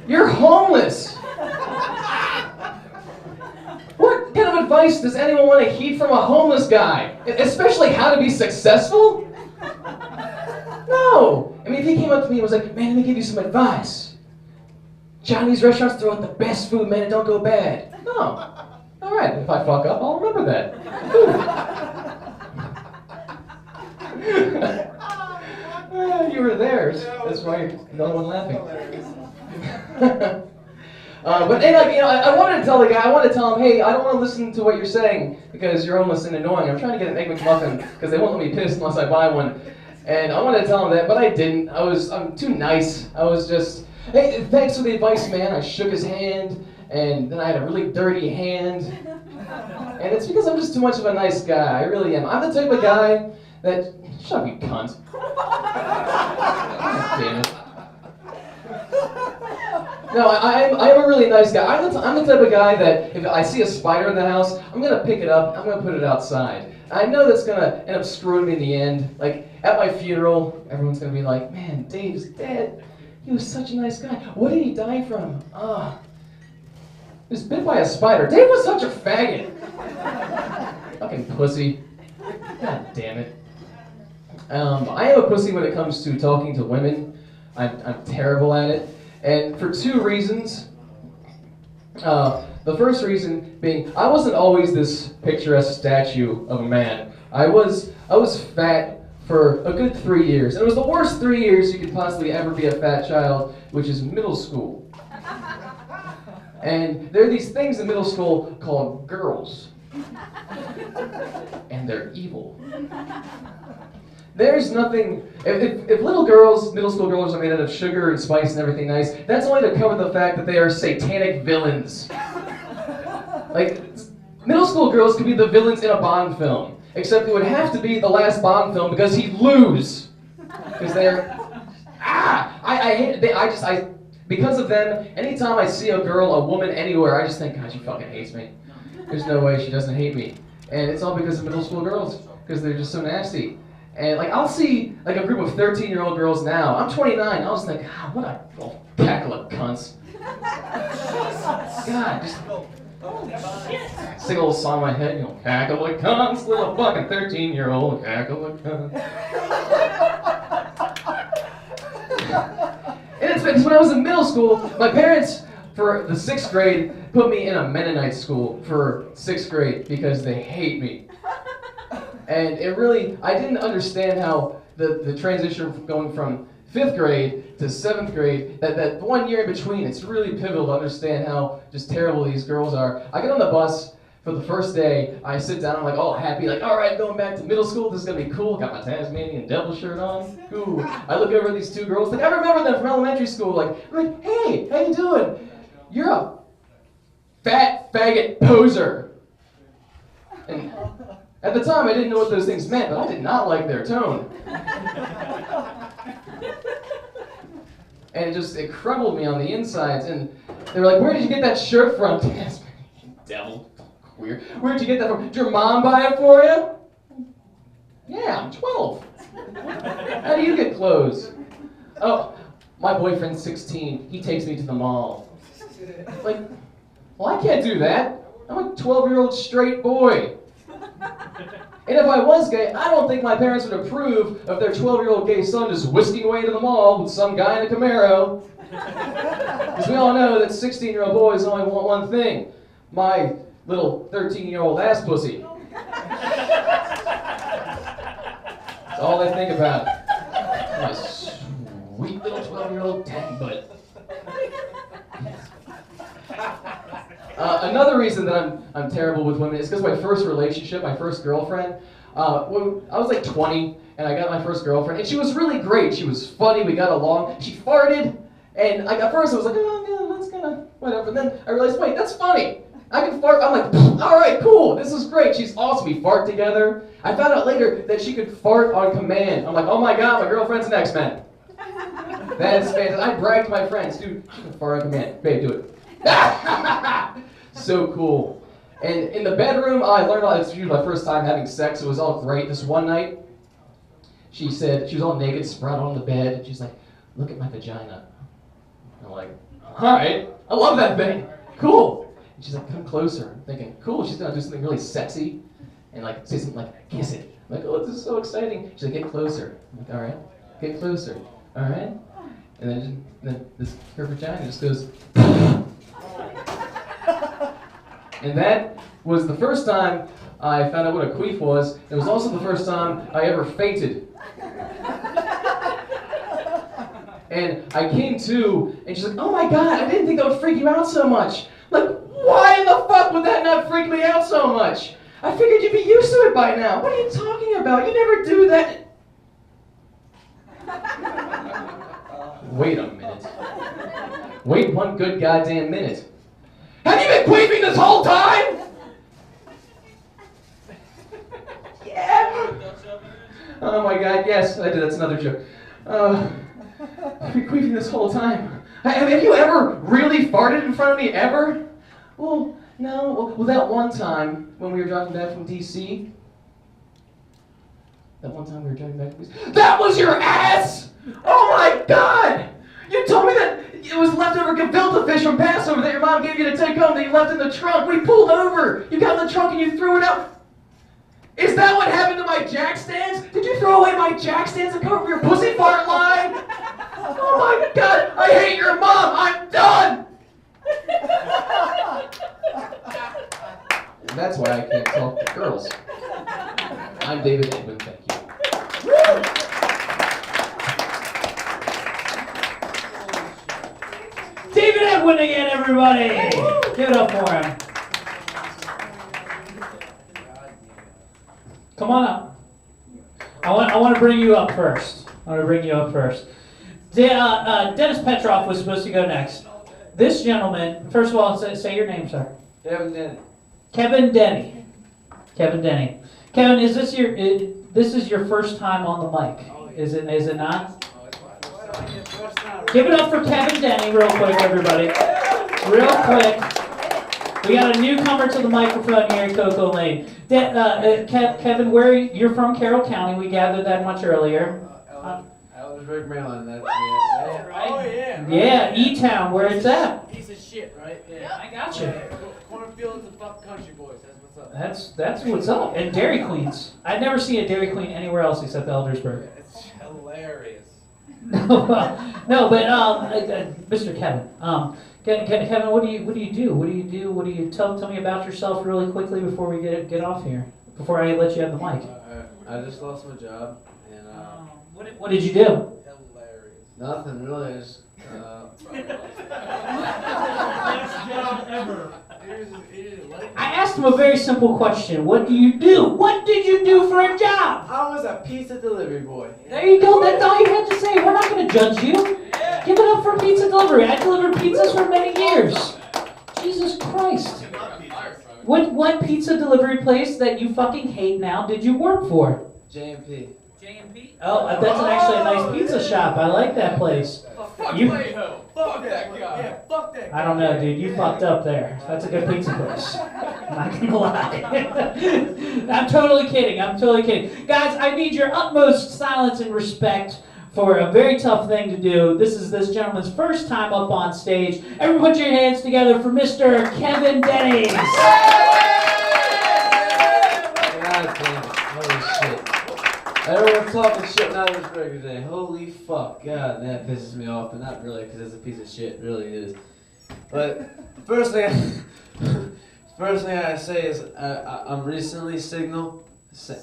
You're homeless. What kind of advice does anyone want to heed from a homeless guy? Especially how to be successful? No. I mean, if he came up to me and was like, man, let me give you some advice. Chinese restaurants throw out the best food, man, and don't go bad. No. All right, if I fuck up, I'll remember that. You were there. That's why you're the only one laughing. But anyway, I wanted to tell the guy, I wanted to tell him, hey, I don't want to listen to what you're saying because you're homeless and annoying. I'm trying to get an Egg McMuffin because they won't let me piss unless I buy one. And I wanted to tell him that, but I didn't. I'm too nice. I was just, hey, thanks for the advice, man. I shook his hand, and then I had a really dirty hand. And it's because I'm just too much of a nice guy. I really am. I'm the type of guy that... Shut up, you cunt. God damn it. No, I am a really nice guy. I'm the type of guy that if I see a spider in the house, I'm going to pick it up, I'm going to put it outside. I know that's going to end up screwing me in the end. Like, at my funeral, everyone's going to be like, man, Dave's dead. He was such a nice guy. What did he die from? He was bit by a spider. Dave was such a faggot. Fucking pussy. God damn it. I am a pussy when it comes to talking to women. I'm terrible at it. And for two reasons. The first reason being, I wasn't always this picturesque statue of a man. I was fat for a good 3 years. And it was the worst 3 years you could possibly ever be a fat child, which is middle school. And there are these things in middle school called girls. And they're evil. There's nothing, if little girls, middle school girls are made out of sugar and spice and everything nice, that's only to cover the fact that they are satanic villains. Like, middle school girls could be the villains in a Bond film, except it would have to be the last Bond film because he'd lose. Because they're, I hate it, because of them, anytime I see a girl, a woman anywhere, I just think, God, she fucking hates me. There's no way she doesn't hate me. And it's all because of middle school girls, because they're just so nasty. And like, I'll see like a group of 13-year-old girls now. I'm 29. I'll just think, what a little cackle of cunts. God, just sing a little song in my head, cackle of cunts, little fucking 13-year-old cackle of cunts. And it's because when I was in middle school, my parents, for the 6th grade, put me in a Mennonite school for 6th grade because they hate me. And it really, I didn't understand how the transition from going from 5th grade to 7th grade, that 1 year in between, it's really pivotal to understand how just terrible these girls are. I get on the bus for the first day, I sit down, I'm like all happy, like, all right, going back to middle school, this is gonna be cool. Got my Tasmanian devil shirt on, cool. I look over at these two girls, like I remember them from elementary school, like, I'm like, hey, how you doing? You're a fat faggot poser. And at the time, I didn't know what those things meant, but I did not like their tone. And it crumbled me on the insides, and they were like, where did you get that shirt from? Devil, queer. Where'd you get that from? Did your mom buy it for you? Yeah, I'm 12. How do you get clothes? Oh, my boyfriend's 16. He takes me to the mall. Like, well, I can't do that. I'm a 12-year-old straight boy. And if I was gay, I don't think my parents would approve of their 12-year-old gay son just whisking away to the mall with some guy in a Camaro. Because we all know that 16-year-old boys only want one thing. My little 13-year-old ass pussy. That's all they think about. My sweet little 12-year-old tacky butt. Another reason that I'm terrible with women is because my first relationship, my first girlfriend, when I was like 20 and I got my first girlfriend, and she was really great. She was funny, we got along. She farted, and at first I was like, oh yeah, that's kind of whatever. And then I realized, wait, that's funny. I can fart. I'm like, all right, cool. This is great. She's awesome. We fart together. I found out later that she could fart on command. I'm like, oh my god, my girlfriend's an X-Men. That is fantastic. I bragged to my friends, dude, she can fart on command. Babe, do it. So cool. And in the bedroom, I learned all this. It was my first time having sex. It was all great. This one night, she said, she was all naked, spread on the bed, and she's like, look at my vagina. I'm like, all right, I love that thing. Cool. And she's like, come closer. I'm thinking, cool, she's gonna do something really sexy and like say something like, kiss it. I'm like, oh, this is so exciting. She's like, get closer. I'm like, all right, get closer. All right. And then her vagina just goes. And that was the first time I found out what a queef was. It was also the first time I ever fainted. And I came to, and she's like, oh my god, I didn't think that would freak you out so much. I'm like, why in the fuck would that not freak me out so much? I figured you'd be used to it by now. What are you talking about? You never do that. Wait a minute. Wait one good goddamn minute. Have you been queefing this whole time? my god, yes, I did. That's another joke. I've been queefing this whole time. Have you ever really farted in front of me, ever? Well, no. Well, that one time when we were driving back from D.C. That was your ass! Oh my god! You told me that it was leftover gefilte fish from Passover that your mom gave you to take home that you left in the trunk. We pulled over. You got in the trunk and you threw it out. Is that what happened to my jack stands? Did you throw away my jack stands and cover your pussy fart line? Oh my god, I hate your mom. I'm done. And that's why I can't talk to girls. I'm David Edwin, thank you. David Edwin again, everybody! Give it up for him. Come on up. I want to bring you up first. Dennis Petrov was supposed to go next. This gentleman, first of all, say your name, sir. Kevin Denny. Kevin Denny. Kevin, is this your first time on the mic? Is it not? Give it up for Kevin Denny real quick, everybody. Real quick. We got a newcomer to the microphone here in Cocoa Lane. Kevin, you're from Carroll County. We gathered that much earlier. Rick Maryland, that's Oh, yeah. Yeah, E-Town, where it's at. Piece of shit, right? Yeah, I got you. Cornfields and fuck country boys, that's what's up. That's what's up. And Dairy Queens. I'd never see a Dairy Queen anywhere else except Eldersburg. It's hilarious. No, but Mr. Kevin, Kevin, what do you do? Tell me about yourself really quickly before we get off here. Before I let you have the mic. I just lost my job, and what did you do? Hilarious. nothing really. Just Best job ever. I asked him a very simple question. What do you do? What did you do for a job? I was a pizza delivery boy. There you go. That's all you had to say. We're not going to judge you. Give it up for pizza delivery. I delivered pizzas for many years. Jesus Christ. What pizza delivery place that you fucking hate now did you work for? J&P. J&P? Oh, that's actually a nice pizza shop. I like that place. Fuck You- Playho. Fuck that guy. Yeah, fuck that guy. I don't know, dude. You fucked up there. That's a good pizza place. I'm not gonna lie. I'm totally kidding. Guys, I need your utmost silence and respect for a very tough thing to do. This is this gentleman's first time up on stage. Everyone put your hands together for Mr. Kevin Denny. God damn it. Holy shit. Everyone's talking shit now this break today. Holy fuck. God, that pisses me off. But not really, because it's a piece of shit. It really is. But first thing I say is I'm recently Signal. Sorry,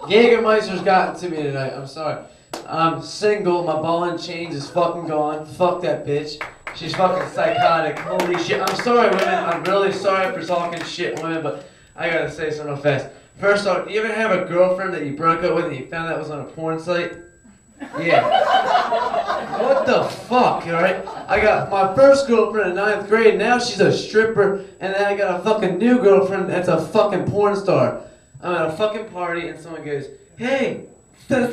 Jägermeister's gotten to me tonight. I'm sorry. I'm single. My ball and chains is fucking gone. Fuck that bitch. She's fucking psychotic. Holy shit. I'm sorry, women. I'm really sorry for talking shit, women, but I gotta say something real fast. First off, do you ever have a girlfriend that you broke up with and you found out was on a porn site? Yeah. What the fuck, alright? I got my first girlfriend in 9th grade, now she's a stripper, and then I got a fucking new girlfriend that's a fucking porn star. I'm at a fucking party and someone goes, hey, I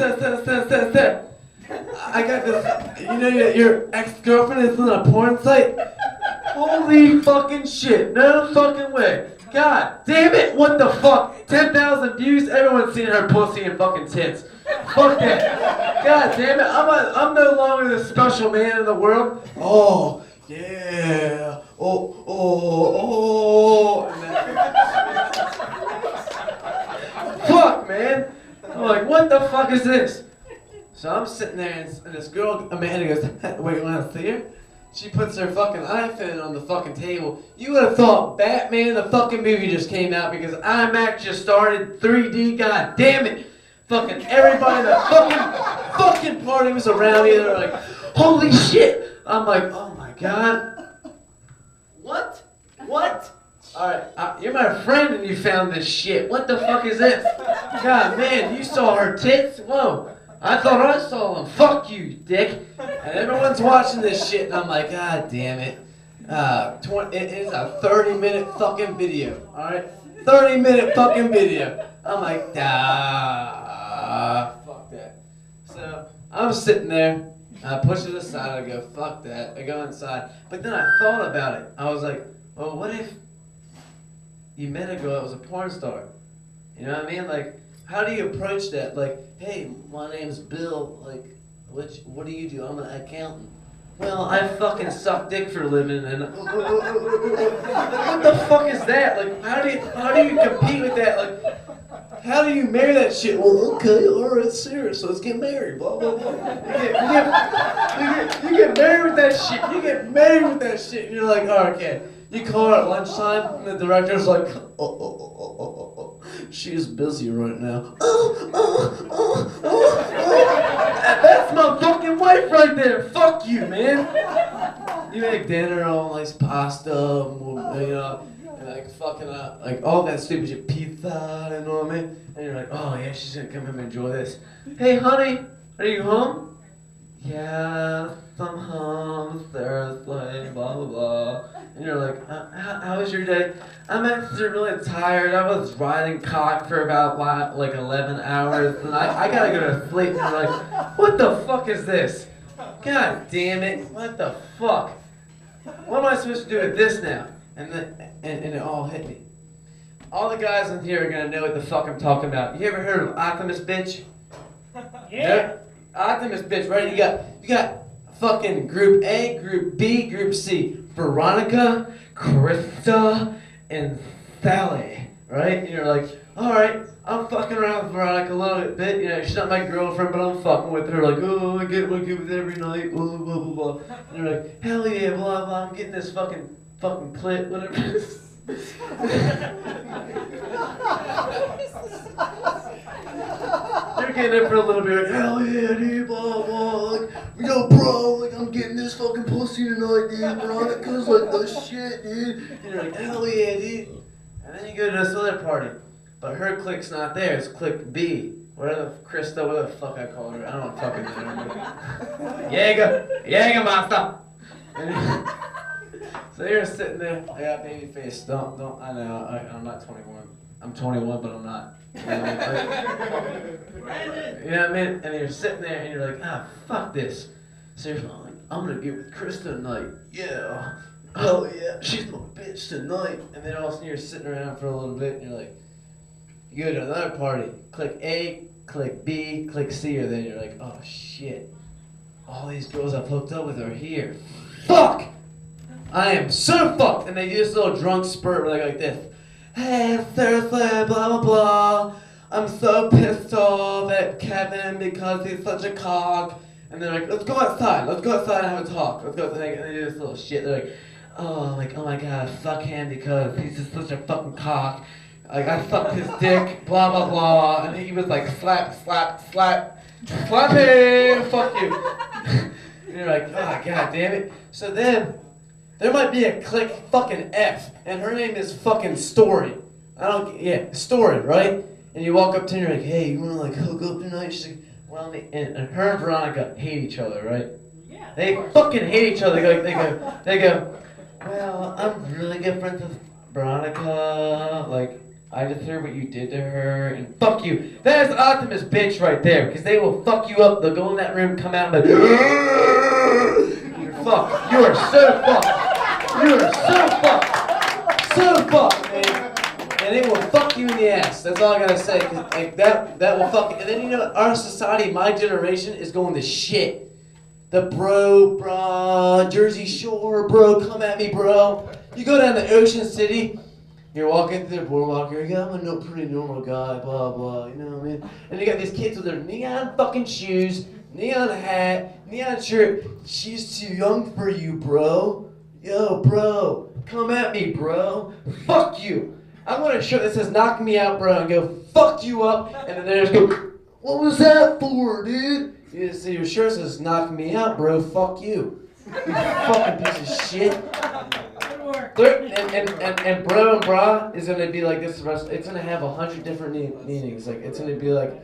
got this, you know your ex-girlfriend is on a porn site? Holy fucking shit, no fucking way. God damn it, what the fuck? 10,000 views, everyone's seen her pussy and fucking tits. Fuck that. God damn it, I'm no longer the special man in the world. Oh, yeah. Fuck, man. I'm like, what the fuck is this? So I'm sitting there and this girl, Amanda goes, wait, you want to see her? She puts her fucking iPhone on the fucking table. You would have thought Batman the fucking movie just came out because IMAX just started 3D. God damn it! Fucking everybody in the fucking party was around me. They're like, holy shit! I'm like, oh my god. What? Alright, you're my friend and you found this shit. What the fuck is this? God man, you saw her tits? Whoa. I thought I saw them. Fuck you, dick. And everyone's watching this shit, and I'm like, God damn it. It is a 30-minute fucking video, alright? 30-minute fucking video. I'm like, fuck that. So I'm sitting there, I push it aside, I go, fuck that. I go inside. But then I thought about it. I was like, well, what if you met a girl that was a porn star? You know what I mean? Like, how do you approach that? Like, hey, my name's Bill. Like, what do you do? I'm an accountant. Well, I fucking suck dick for a living, and what the fuck is that? Like, how do you compete with that? Like, how do you marry that shit? Well, okay, all right, serious. Let's get married. Blah blah blah. You get married with that shit. You get married with that shit, and you're like, oh, okay. You call her at lunchtime, and the director's like, she's busy right now. That's my fucking wife right there. Fuck you, man. You make dinner, all nice pasta, you know, and like fucking like all that stupid shit, pizza, you know what I mean? And you're like, oh yeah, she's gonna come home and enjoy this. Hey, honey, are you home? Yeah, I'm home Thursday, blah blah blah. And you're like, how was your day? I'm actually really tired. I was riding cock for about like 11 hours, and I gotta go to sleep. And you're like, what the fuck is this? God damn it! What the fuck? What am I supposed to do with this now? And it all hit me. All the guys in here are gonna know what the fuck I'm talking about. You ever heard of Optimus Bitch? Yeah. Optimus Bitch, right? You got fucking Group A, Group B, Group C. Veronica, Krista, and Sally, right? And you're like, all right, I'm fucking around with Veronica a little bit. You know, she's not my girlfriend, but I'm fucking with her. Like, oh, I get with every night, blah, blah, blah, blah. And you're like, hell yeah, blah, blah, I'm getting this fucking clit, whatever it is. You're getting it for a little bit, like, hell yeah, dude, blah, blah, like, yo, bro, like, I'm getting this fucking pussy tonight, dude, Veronica's like the shit, dude. And you're like, hell yeah, dude. And then you go to this other party, but her clique's not there, it's clique B. Whatever, Krista, whatever the fuck I call her, I don't fucking know. Jägermaster. So you're sitting there, I got baby face, don't, I know, I'm not 21. I'm 21, but I'm not. You know what I mean? And you're sitting there and you're like, fuck this. So you're like, I'm gonna get with Krista tonight. Yeah. Oh yeah, she's my bitch tonight. And then all of a sudden you're sitting around for a little bit and you're like, you go to another party. Click A, click B, click C, or then you're like, oh shit. All these girls I've hooked up with are here. Fuck! I am so fucked. And they do this little drunk spurt where they go like this. Hey, Thursday, blah, blah, blah. I'm so pissed off at Kevin because he's such a cock. And they're like, let's go outside and have a talk. Let's go outside. And they do this little shit. They're like, oh my god, fuck him because he's just such a fucking cock. Like, I sucked his dick, blah, blah, blah. And he was like, slap him, fuck you. And you're like, god damn it. So then, there might be a click fucking F, and her name is fucking Story. Story, right? And you walk up to her and you're like, hey, you wanna like hook up tonight? She's like, well, and her and Veronica hate each other, right? Yeah. They fucking hate each other. They go, well, I'm really good friends with Veronica. Like, I just heard what you did to her, and fuck you. That is Optimus Bitch right there, because they will fuck you up. They'll go in that room, come out, and be like, you're fucked. You are so fucked. You are so fucked. So fucked, man. And it will fuck you in the ass. That's all I gotta say. Like that will fuck. And then you know, our society, my generation, is going to shit. The bro, Jersey Shore, bro, come at me, bro. You go down to Ocean City. You're walking through the boardwalk, you're like, I'm a pretty normal guy, blah, blah, you know what I mean? And you got these kids with their neon fucking shoes, neon hat, neon shirt. She's too young for you, bro. Yo, bro, come at me, bro. Fuck you. I'm gonna show that says knock me out, bro, and go, fuck you up, and then they just go, what was that for, dude? You see your shirt says knock me out, bro, fuck you. You fucking piece of shit. And bro and bra is gonna be like this. It's gonna have 100 different meanings. Like it's gonna be like,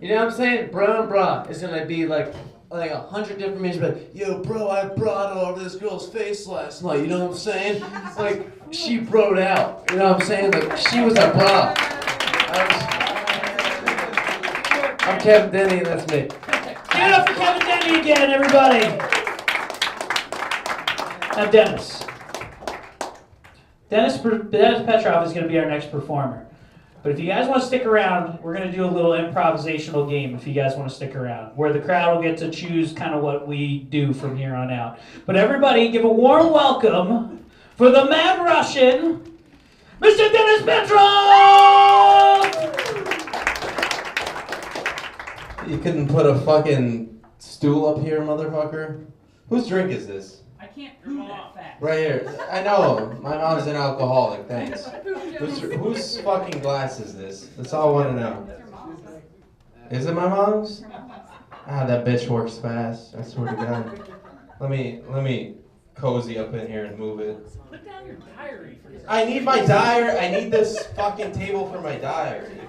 you know what I'm saying? Bro and bra is gonna be like 100 different meanings. But yo, bro, I brought over this girl's face last night. You know what I'm saying? Like she broed out. You know what I'm saying? Like she was a bra. Kevin Denny, that's me. Give it up for Kevin Denny again, everybody. Now, Dennis Petrov is going to be our next performer. But if you guys want to stick around, we're going to do a little improvisational game if you guys want to stick around, where the crowd will get to choose kind of what we do from here on out. But everybody, give a warm welcome for the Mad Russian, Mr. Dennis Petrov! You couldn't put a fucking stool up here, motherfucker? Whose drink is this? I can't prove that fact. Right here. I know. My mom's an alcoholic. Thanks. Whose fucking glass is this? That's all I want to know. Is it my mom's? Ah, that bitch works fast. I swear to God. Let me cozy up in here and move it. Put down your diary for this. I need my diary. I need this fucking table for my diary.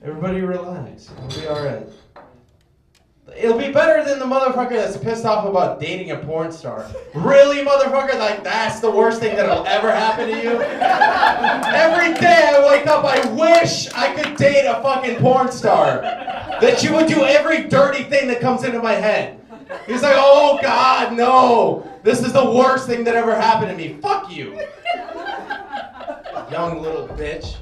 Everybody relax. It'll be alright. It'll be better than the motherfucker that's pissed off about dating a porn star. Really, motherfucker? Like, that's the worst thing that'll ever happen to you? Every day I wake up, I wish I could date a fucking porn star. That you would do every dirty thing that comes into my head. He's like, oh God, no. This is the worst thing that ever happened to me. Fuck you. Young little bitch.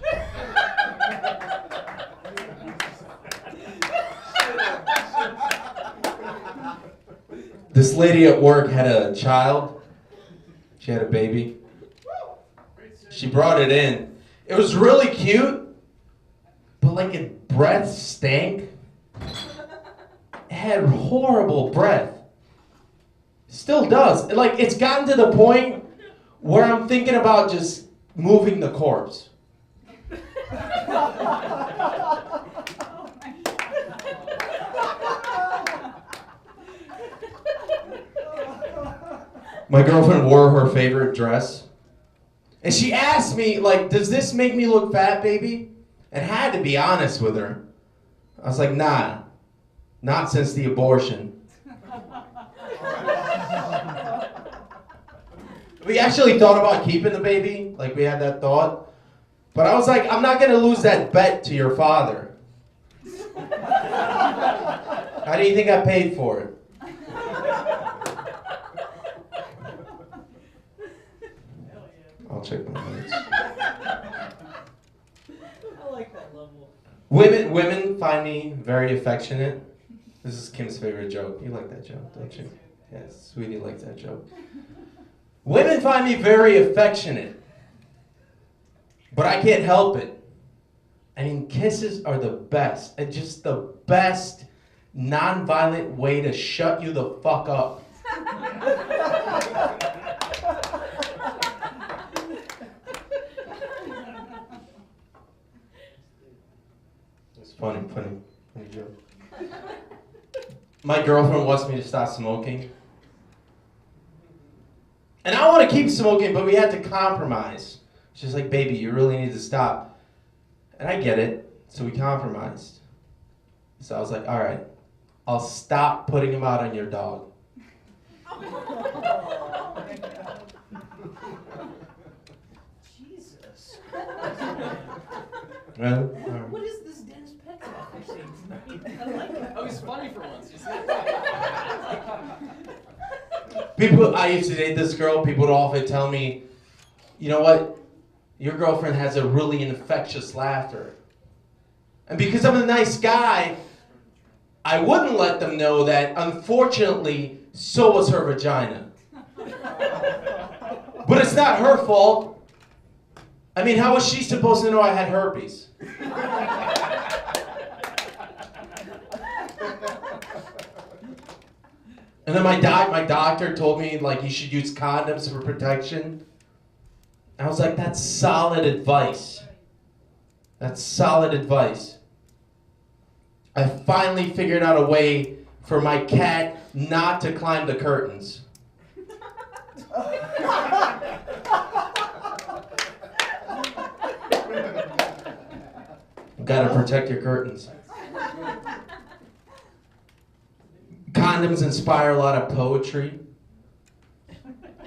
This lady at work had a child. She had a baby. She brought it in. It was really cute, but like its breath stank. It had horrible breath. Still does. Like, it's gotten to the point where I'm thinking about just moving the corpse. My girlfriend wore her favorite dress. And she asked me, like, does this make me look fat, baby? And had to be honest with her. I was like, nah. Not since the abortion. We actually thought about keeping the baby. Like, we had that thought. But I was like, I'm not going to lose that bet to your father. How do you think I paid for it? I'll check my notes. I like that level. Women find me very affectionate. This is Kim's favorite joke. You like that joke, don't you? Yes, sweetie likes that joke. Women find me very affectionate, but I can't help it. I mean, kisses are the best, and just the best non-violent way to shut you the fuck up. It's funny joke. My girlfriend wants me to stop smoking. And I want to keep smoking, but we had to compromise. She's like, baby, you really need to stop. And I get it, so we compromised. So I was like, all right, I'll stop putting them out on your dog. Jesus. Right? What is this Dennis Petrov you're saying tonight? I like it. Oh, he's funny for once. People, I used to date this girl, people would often tell me, you know what, your girlfriend has a really infectious laughter. And because I'm a nice guy, I wouldn't let them know that, unfortunately, so was her vagina. But it's not her fault. I mean, how was she supposed to know I had herpes? And then my doctor told me, like, you should use condoms for protection. I was like, that's solid advice. That's solid advice. I finally figured out a way for my cat not to climb the curtains. Gotta protect your curtains. Condoms inspire a lot of poetry.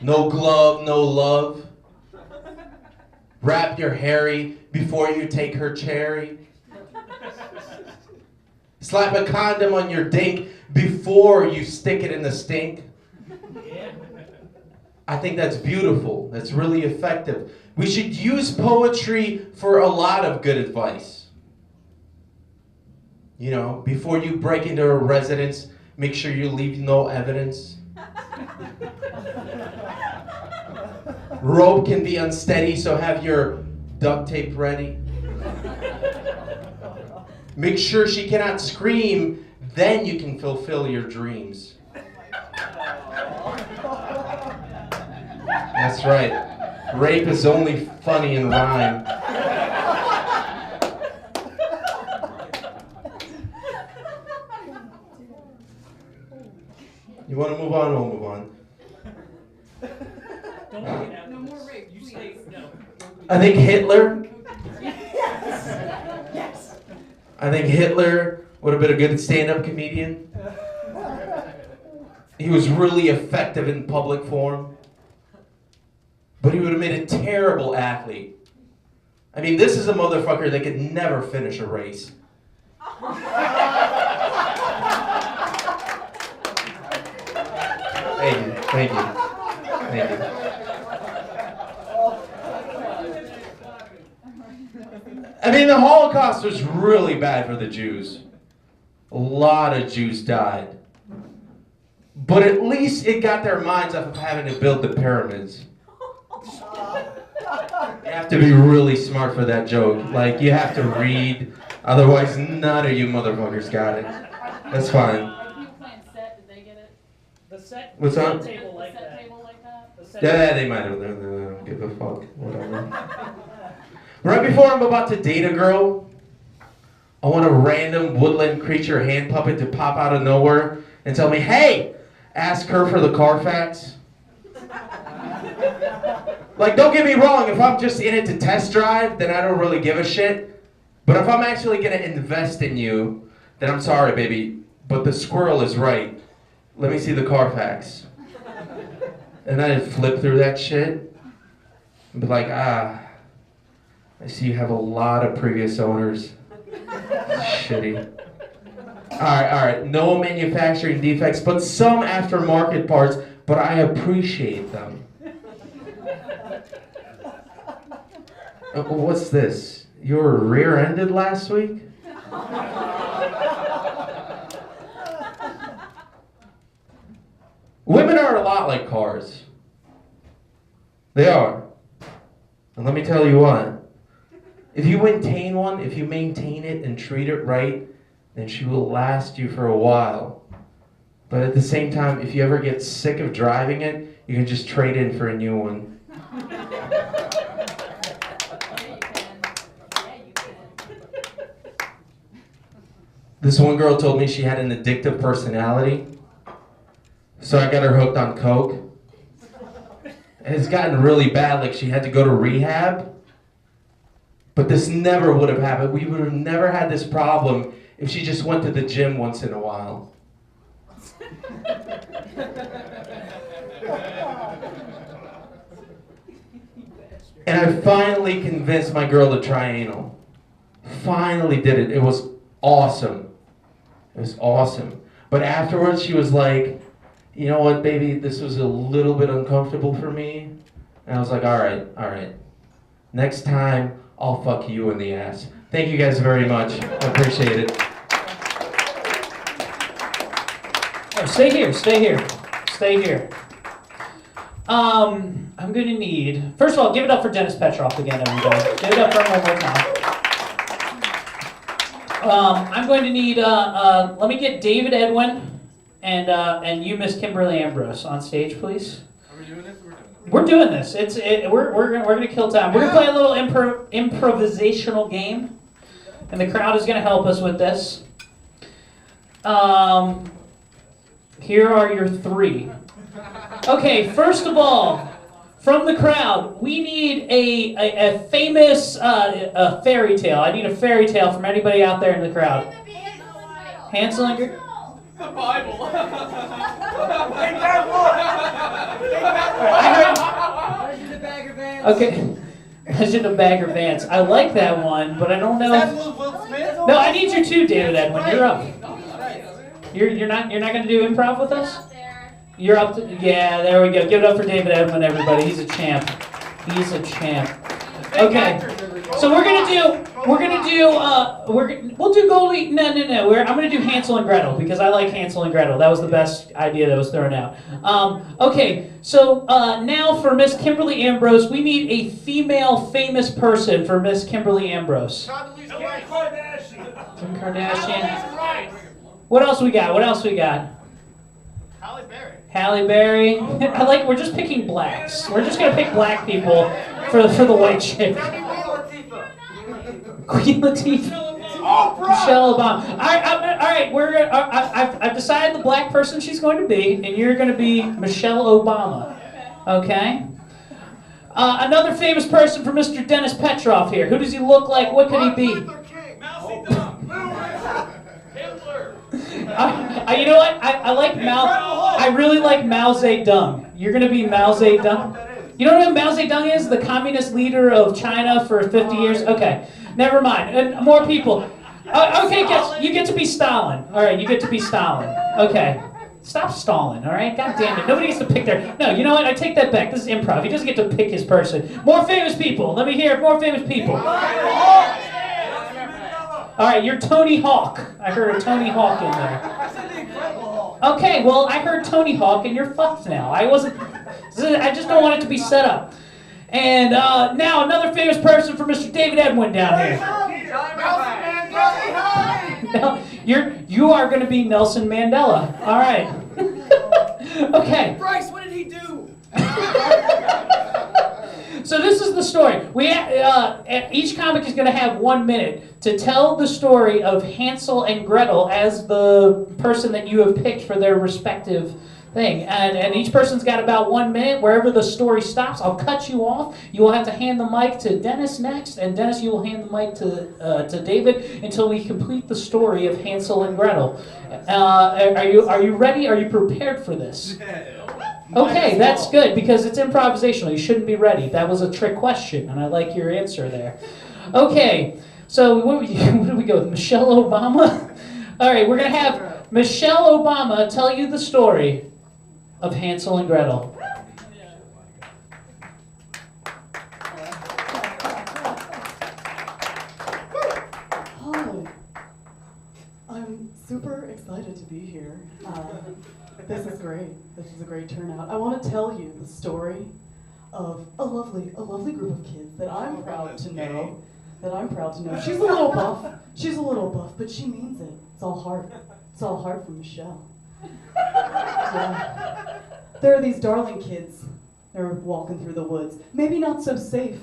No glove, no love. Wrap your Harry before you take her cherry. Slap a condom on your dink before you stick it in the stink. I think that's beautiful. That's really effective. We should use poetry for a lot of good advice. You know, before you break into a residence, make sure you leave no evidence. Rope can be unsteady, so have your duct tape ready. Make sure she cannot scream, then you can fulfill your dreams. That's right. Rape is only funny in rhyme. You want to move on? We'll move on. No more rape, you say no. I think Hitler. Yes. I think Hitler would have been a good stand-up comedian. He was really effective in public forum. But he would have made a terrible athlete. I mean, this is a motherfucker that could never finish a race. Thank you, thank you, thank you. I mean, the Holocaust was really bad for the Jews. A lot of Jews died. But at least it got their minds off of having to build the pyramids. You have to be really smart for that joke. Like, you have to read, otherwise none of you motherfuckers got it. That's fine. People playing set, did they get it? The set, What's set that? table like The set that. table like that? The set Yeah, they might have. They don't give a fuck. Whatever. Right before I'm about to date a girl, I want a random woodland creature hand puppet to pop out of nowhere and tell me, hey, ask her for the Carfax. Like, don't get me wrong, if I'm just in it to test drive, then I don't really give a shit. But if I'm actually gonna invest in you, then I'm sorry, baby, but the squirrel is right. Let me see the Carfax. And then I'd flip through that shit and be like, I see you have a lot of previous owners. Shitty. Alright, no manufacturing defects, but some aftermarket parts, but I appreciate them. What's this? You were rear-ended last week? Women are a lot like cars. They are. And let me tell you what. If you maintain one, if you maintain it and treat it right, then she will last you for a while. But at the same time, if you ever get sick of driving it, you can just trade in for a new one. This one girl told me she had an addictive personality, so I got her hooked on coke. And it's gotten really bad, like she had to go to rehab. But this never would have happened. We would have never had this problem if she just went to the gym once in a while. And I finally convinced my girl to try anal. Finally did it. It was awesome. It was awesome. But afterwards she was like, you know what, baby, this was a little bit uncomfortable for me. And I was like, all right. Next time, I'll fuck you in the ass. Thank you guys very much. I appreciate it. Oh, stay here. I'm going to need, first of all, give it up for Dennis Petrov again, everybody. Give it up for him one more time. I'm going to need, let me get David Edwin and you, Miss Kimberly Ambrose, on stage, please. Are we doing this? We're doing this. We're gonna kill time. We're gonna play a little improvisational game, and the crowd is gonna help us with this. Here are your three. Okay, first of all, from the crowd, we need a famous a fairy tale. I need a fairy tale from anybody out there in the crowd. Hansel and Gretel. The Bible. Okay, Legend of Bagger Vance. I like that one, but I don't know. Is that Will Smith? No, I need you too, David Edwin. You're up. You're not gonna do improv with us? You're up to, yeah, there we go. Give it up for David Edwin, everybody. He's a champ. He's a champ. Okay. So we'll do Goldie. No. I'm gonna do Hansel and Gretel because I like Hansel and Gretel. That was the best idea that was thrown out. Okay. So now for Miss Kimberly Ambrose, we need a female famous person for Miss Kimberly Ambrose. Kim Kardashian. What else we got? Halle Berry. We're just picking blacks. We're just gonna pick black people for the white chick. Queen Latifah. Michelle Obama. All right. I've decided the black person she's going to be, and you're going to be Michelle Obama. Okay. Another famous person for Mr. Dennis Petrov here. Who does he look like? What could he be? You know what? I like Mao. I really like Mao Zedong. You're going to be Mao Zedong. You don't know who Mao Zedong is? The communist leader of China for 50 years? Okay. Never mind. And more people. Okay, you get to be Stalin. All right, you get to be Stalin. Okay. Stop stalling, all right? God damn it. Nobody gets to pick their... No, you know what? I take that back. This is improv. He doesn't get to pick his person. More famous people. Let me hear more famous people. All right, you're Tony Hawk. I heard a Tony Hawk in there. Okay, well, I heard Tony Hawk, and you're fucked now. I just don't want it to be set up. And now another famous person for Mr. David Edwin down here. Now, you are going to be Nelson Mandela. All right. Okay. Bryce, what did he do? So this is the story. Each comic is going to have 1 minute to tell the story of Hansel and Gretel as the person that you have picked for their respective thing. And each person's got about 1 minute. Wherever the story stops, I'll cut you off. You will have to hand the mic to Dennis next, and Dennis, you will hand the mic to David until we complete the story of Hansel and Gretel. Are you ready? Are you prepared for this? Okay, that's good because it's improvisational. You shouldn't be ready. That was a trick question, and I like your answer there. Okay, so what do we go with? Michelle Obama? All right, we're going to have Michelle Obama tell you the story of Hansel and Gretel. Hi, I'm super excited to be here. This is great. This is a great turnout. I want to tell you the story of a lovely group of kids that I'm proud to know. She's a little buff, but she means it. It's all heart from Michelle. Yeah. There are these darling kids. They're walking through the woods. Maybe not so safe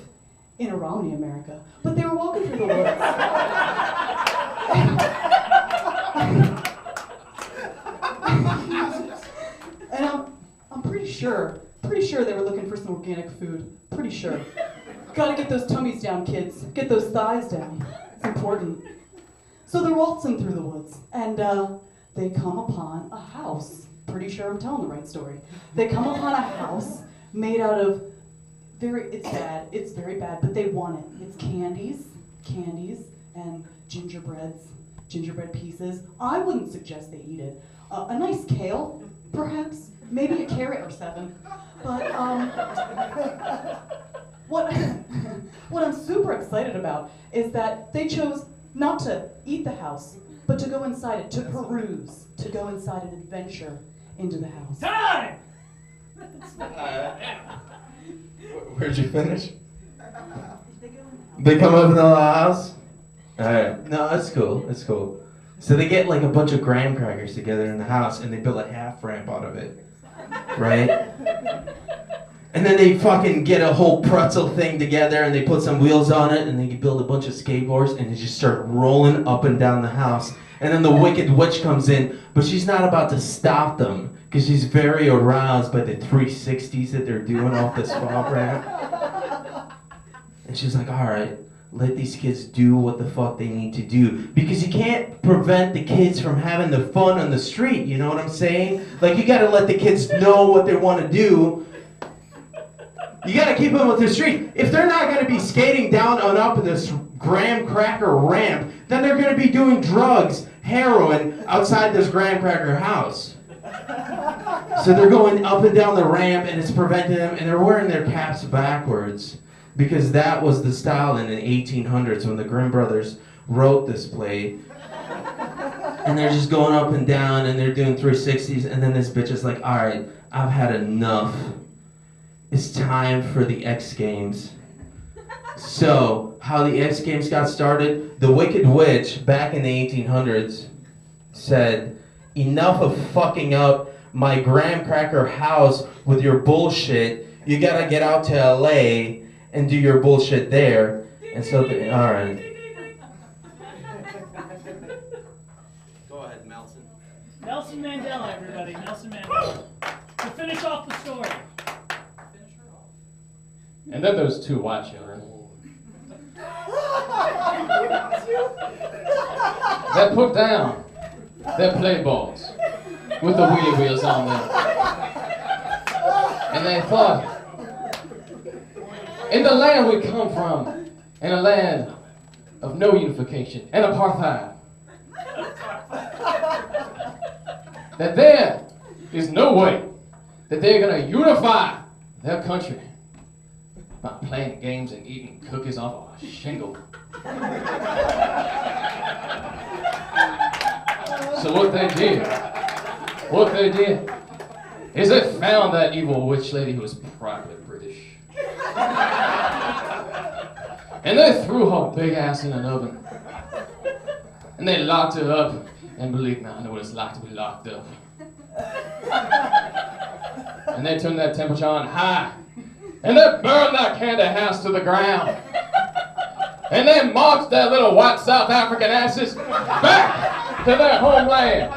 in a Romney America, but they were walking through the woods. And I'm pretty sure they were looking for some organic food. Pretty sure. Gotta get those tummies down, kids. Get those thighs down. It's important. So they're waltzing through the woods, and they come upon a house. Pretty sure I'm telling the right story. They come upon a house made out of it's very bad, but they want it. It's candies, and gingerbread pieces. I wouldn't suggest they eat it. A nice kale, perhaps, maybe a carrot or 7. But what I'm super excited about is that they chose not to eat the house, but to go inside it, to peruse, to go inside an adventure into the house. Time! Where'd you finish? They come up in the house? Alright. No, that's cool. That's cool. So they get like a bunch of graham crackers together in the house and they build a half ramp out of it. Right? And then they fucking get a whole pretzel thing together and they put some wheels on it and they build a bunch of skateboards and they just start rolling up and down the house. And then the Wicked Witch comes in, but she's not about to stop them because she's very aroused by the 360s that they're doing off this swap ramp. And she's like, all right, let these kids do what the fuck they need to do. Because you can't prevent the kids from having the fun on the street, you know what I'm saying? Like, you gotta let the kids know what they want to do. You gotta keep them on the street. If they're not gonna be skating down and up this graham cracker ramp, then they're going to be doing drugs, heroin, outside this graham cracker house. So they're going up and down the ramp, and it's preventing them, and they're wearing their caps backwards, because that was the style in the 1800s when the Grimm brothers wrote this play. And they're just going up and down, and they're doing 360s, and then this bitch is like, all right, I've had enough. It's time for the X Games. So, how the X Games got started, the Wicked Witch, back in the 1800s, said, enough of fucking up my graham cracker house with your bullshit. You gotta get out to LA and do your bullshit there. And so, all right. Nelson Mandela, everybody. Nelson Mandela. To finish off the story. And then those two white children that put down their play balls with the wheelie wheels on them. And they thought, in the land we come from, in a land of no unification and apartheid, that there is no way that they're going to unify their country by playing games and eating cookies off a shingle. So what they did is they found that evil witch lady who was probably British. And they threw her big ass in an oven. And they locked her up. And believe me, I know what it's like to be locked up. And they turned that temperature on high. And they burned that candy house to the ground. And they marched their little white South African asses back to their homeland.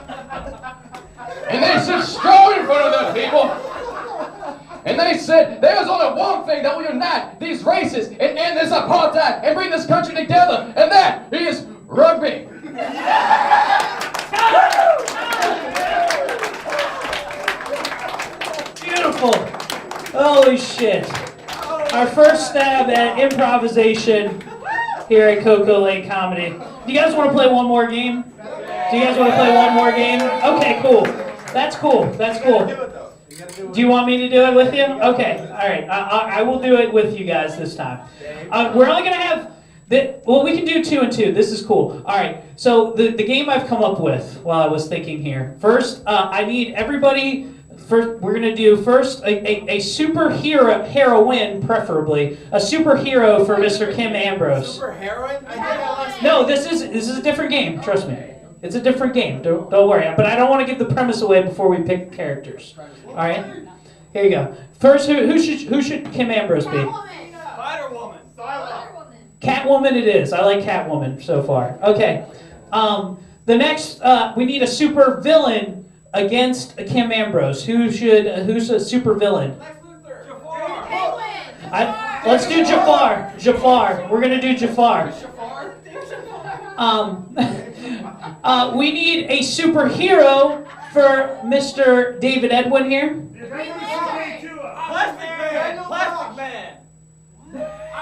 And they stood strong in front of their people. And they said, there's only one thing that will unite these races and end this apartheid and bring this country together. And that is rugby. Beautiful. Holy shit. Our first stab at improvisation here at Cocoa Lake Comedy. Do you guys want to play one more game? Do you guys want to play one more game? Okay, cool. That's cool. That's cool. Do you want me to do it with you? Okay. All right. I will do it with you guys this time. We're only going to have... Well, we can do 2 and 2. This is cool. All right. So the game I've come up with while I was thinking here. First, I need everybody... First, we're going to do first a superhero, heroine, preferably. A superhero for Mr. Kim Ambrose. Superheroine? No, this is a different game. Trust me. It's a different game. Don't worry. But I don't want to give the premise away before we pick characters. All right? Here you go. First, who should Kim Ambrose be? Spider-Woman. Catwoman it is. I like Catwoman so far. Okay. The next, we need a super villain against Kim Ambrose. Who's a super villain? Let's do Jafar. Jafar. We're gonna do Jafar. We need a superhero for Mr. David Edwin here.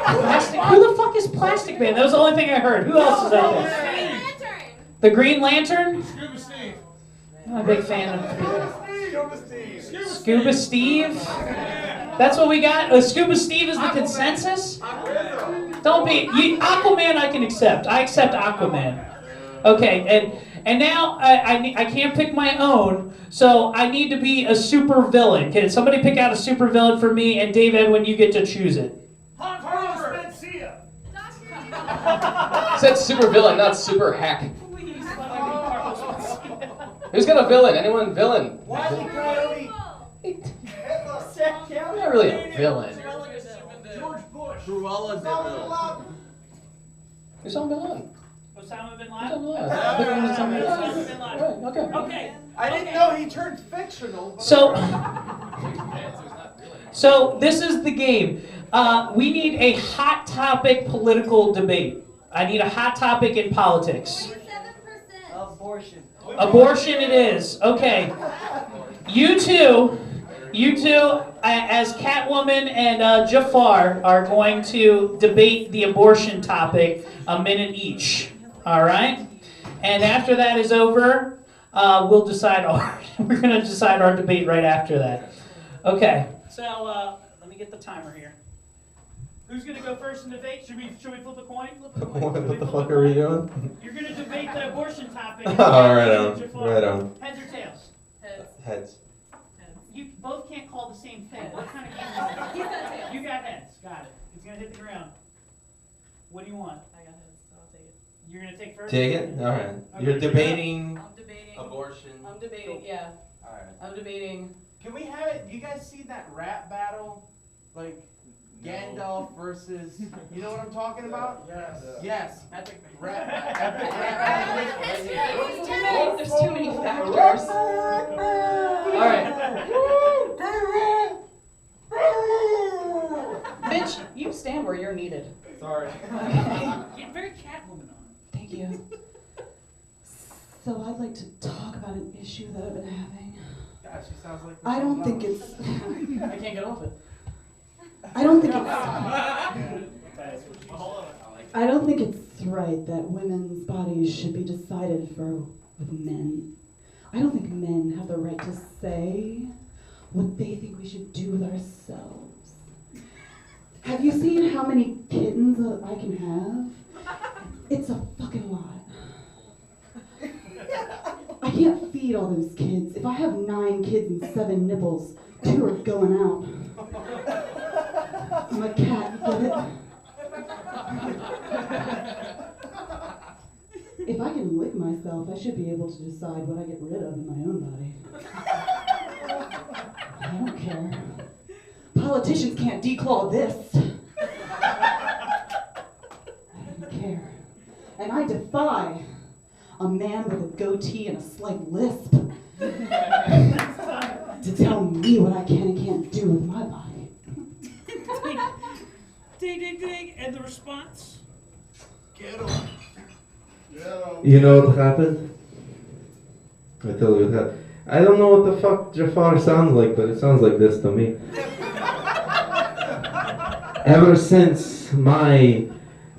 Plastic? Who the fuck is Plastic Man? That was the only thing I heard. Who else is out there? The Green Lantern? Scuba Steve. I'm a big fan of Scuba Steve. That's what we got? Scuba Steve is the consensus? Don't be... Aquaman I can accept. I accept Aquaman. Okay, and now I can't pick my own, so I need to be a super villain. Can somebody pick out a super villain for me? And Dave Edwin, you get to choose it. Said super villain, not super hack. Who's got a villain? Anyone villain? I'm not really a villain. George Bush. Who's on villain? Osama bin Laden. Okay. I didn't know he turned fictional. So this is the game. We need a hot topic political debate. I need a hot topic in politics. Abortion. Abortion it is. Okay. You two as Catwoman and Jafar are going to debate the abortion topic a minute each. All right? And after that is over, we'll decide we're going to decide our debate right after that. Okay. So let me get the timer here. Who's going to go first in debate? Should we flip a coin? What the fuck are we doing? You're going to debate the abortion topic. Oh, right on. Right on. Heads or tails? Heads. You both can't call the same thing. What kind of game is this? You got heads. Got it. It's going to hit the ground. What do you want? I got heads, so I'll take it. You're going to take first? Take it? All right. Okay. You're debating I'm debating. abortion. I'm debating, yeah. All right. I'm debating. Can we have it? Do you guys see that rap battle? Like Gandalf versus, you know what I'm talking about? Yes. Yes. Epic rap battle. There's too many factors. Alright. Bitch, you stand where you're needed. Sorry. Get very Catwoman on it. Thank you. So I'd like to talk about an issue that I've been having. God, she sounds like I don't think it's... I can't get off it. I don't think it's right that women's bodies should be decided for with men. I don't think men have the right to say what they think we should do with ourselves. Have you seen how many kittens I can have? It's a fucking lot. I can't feed all those kids. If I have 9 kids and 7 nipples, 2 are going out. I'm a cat, get it? If I can lick myself, I should be able to decide what I get rid of in my own body. I don't care. Politicians can't declaw this. I don't care. And I defy a man with a goatee and a slight lisp to tell me what I can and can't do with my body. Ding, ding, ding. And the response? Get him. You know what happened? I tell you what happened. I don't know what the fuck Jafar sounds like, but it sounds like this to me. Ever since my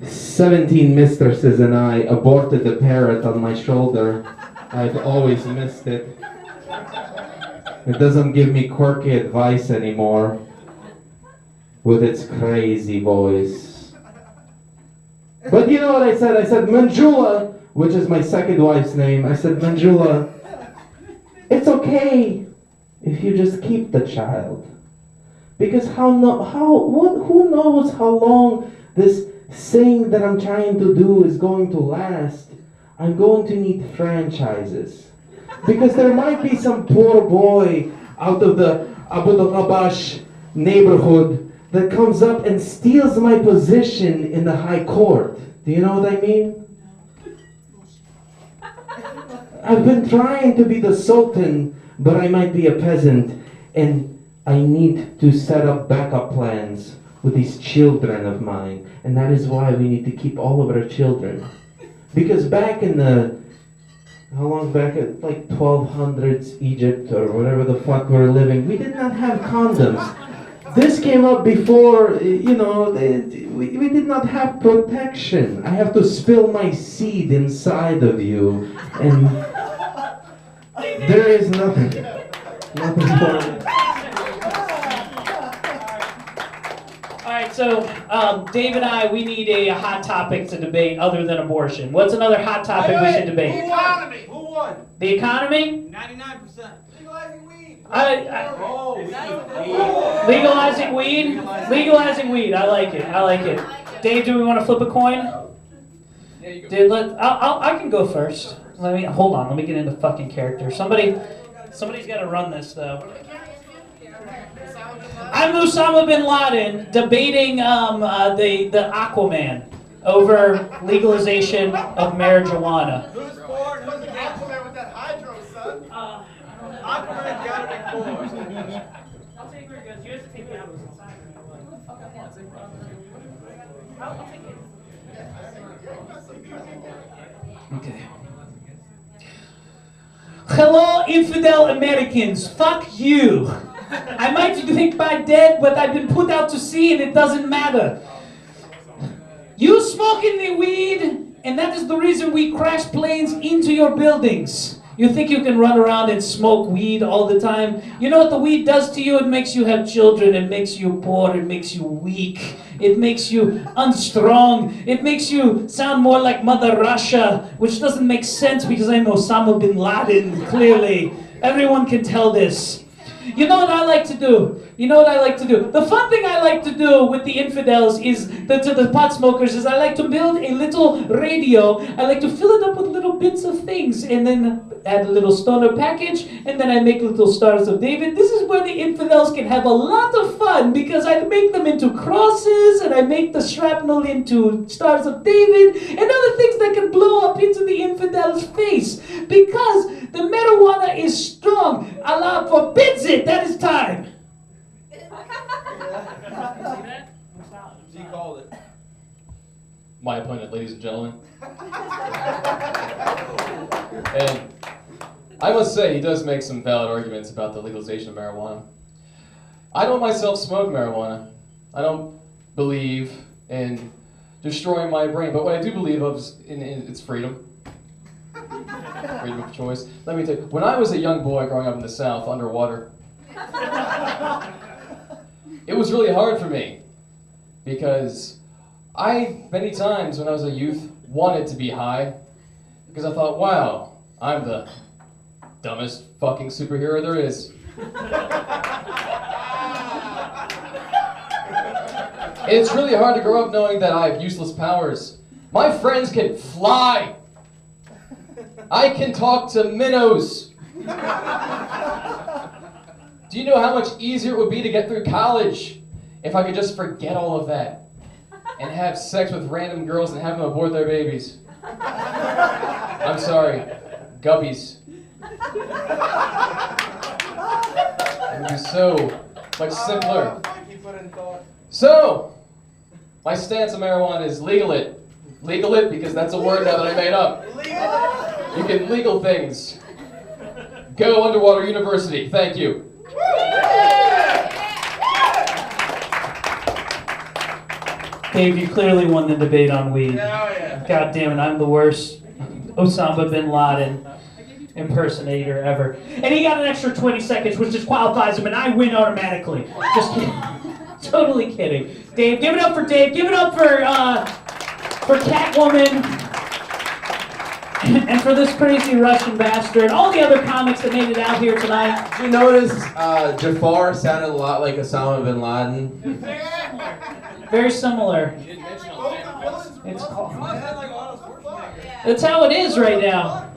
17 mistresses and I aborted the parrot on my shoulder, I've always missed it. It doesn't give me quirky advice anymore with its crazy voice. But you know what I said? I said, Manjula, which is my second wife's name. I said, Manjula, it's okay if you just keep the child. Because who knows how long this thing that I'm trying to do is going to last. I'm going to need franchises. Because there might be some poor boy out of the Abu Dhabash neighborhood that comes up and steals my position in the high court. Do you know what I mean? I've been trying to be the sultan, but I might be a peasant, and I need to set up backup plans with these children of mine, and that is why we need to keep all of our children. Because back in the, how long back, at like 1200s Egypt or whatever the fuck we were living, we did not have condoms. This came up before, you know, we did not have protection. I have to spill my seed inside of you, and there is nothing more. Alright, so Dave and I, we need a hot topic to debate other than abortion. What's another hot topic we should debate? The economy. Who won? The economy? 99%. Legalizing weed. Legalizing weed? Legalizing weed. I like it. I like it. Dave, do we want to flip a coin? Yeah, you go. Dude, I can go first. Hold on. Let me get into fucking character. Somebody's got to run this though. I'm Osama bin Laden debating the Aquaman over legalization of marijuana. Who's for? Who's the Aquaman with that hydro, son? Aquaman got it before. I'll take where it goes. You have to take the apples inside. I'll take it. Okay. Hello, infidel Americans. Fuck you. I might think I'm dead, but I've been put out to sea and it doesn't matter. You smoking the weed, and that is the reason we crash planes into your buildings. You think you can run around and smoke weed all the time? You know what the weed does to you? It makes you have children, it makes you poor, it makes you weak, it makes you unstrong, it makes you sound more like Mother Russia, which doesn't make sense because I'm Osama bin Laden, clearly. Everyone can tell this. You know what I like to do? The fun thing I like to do with the infidels is, to the pot smokers, is I like to build a little radio. I like to fill it up with little bits of things and then add a little stoner package and then I make little Stars of David. This is where the infidels can have a lot of fun because I make them into crosses and I make the shrapnel into Stars of David and other things that can blow up into the infidel's face because the marijuana is strong. Allah forbids it. That is time. He called it. My opponent, ladies and gentlemen. And I must say, he does make some valid arguments about the legalization of marijuana. I don't myself smoke marijuana. I don't believe in destroying my brain, but what I do believe of is in its freedom. Freedom of choice. Let me tell you, when I was a young boy growing up in the South, underwater, it was really hard for me because I, many times when I was a youth, wanted to be high because I thought, wow, I'm the dumbest fucking superhero there is. It's really hard to grow up knowing that I have useless powers. My friends can fly. I can talk to minnows. Do you know how much easier it would be to get through college if I could just forget all of that and have sex with random girls and have them abort their babies? I'm sorry, guppies. It would be so much simpler. So, my stance on marijuana is legal it. Legal it because that's a word now that I made up. You can legal things. Go Underwater University. Thank you. Dave, you clearly won the debate on weed. God damn it, I'm the worst Osama bin Laden impersonator ever. And he got an extra 20 seconds, which disqualifies him, and I win automatically. Just kidding. Totally kidding. Dave, give it up for Dave. Give it up for Catwoman. And for this crazy Russian bastard, all the other comics that made it out here tonight. Did you notice Jafar sounded a lot like Osama bin Laden? Very similar. It's called. That's how it is right now.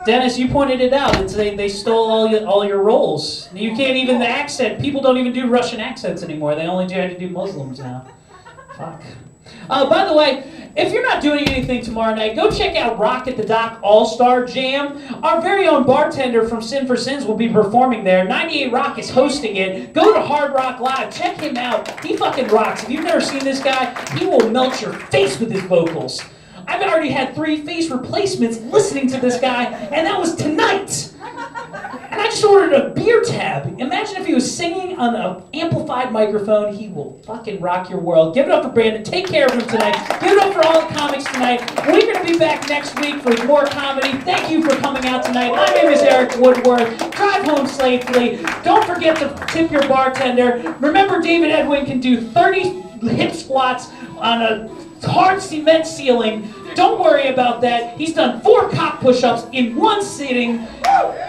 Dennis, you pointed it out. They stole all your roles. You can't even the accent. People don't even do Russian accents anymore. They only try to do Muslims now. Fuck. By the way, if you're not doing anything tomorrow night, go check out Rock at the Dock All-Star Jam. Our very own bartender from Sin for Sins will be performing there. 98 Rock is hosting it. Go to Hard Rock Live. Check him out. He fucking rocks. If you've never seen this guy, he will melt your face with his vocals. I've already had 3 face replacements listening to this guy, and that was tonight. And I just ordered a beer tab. Imagine if he was singing on an amplified microphone. He will fucking rock your world. Give it up for Brandon. Take care of him tonight. Give it up for all the comics tonight. We're going to be back next week for more comedy. Thank you for coming out tonight. My name is Erik Woodworth. Drive home safely. Don't forget to tip your bartender. Remember, David Edwin can do 30 hip squats on a hard cement ceiling. Don't worry about that. He's done 4 cock push-ups in 1 sitting.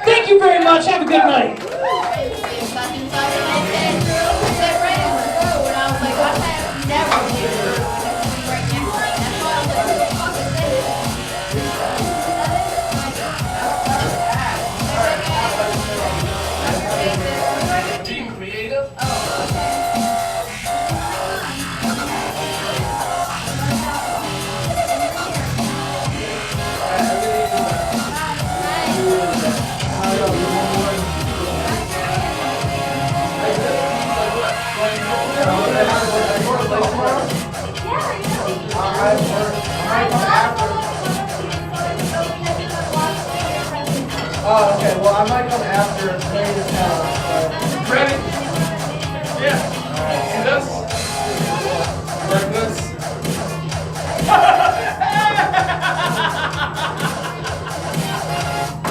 Thank you very much. Have a good night. Oh, okay. Well, I might come after and play this out. So. Ready? Yeah. See this? Like this?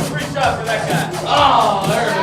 Free shot for that guy. Oh, there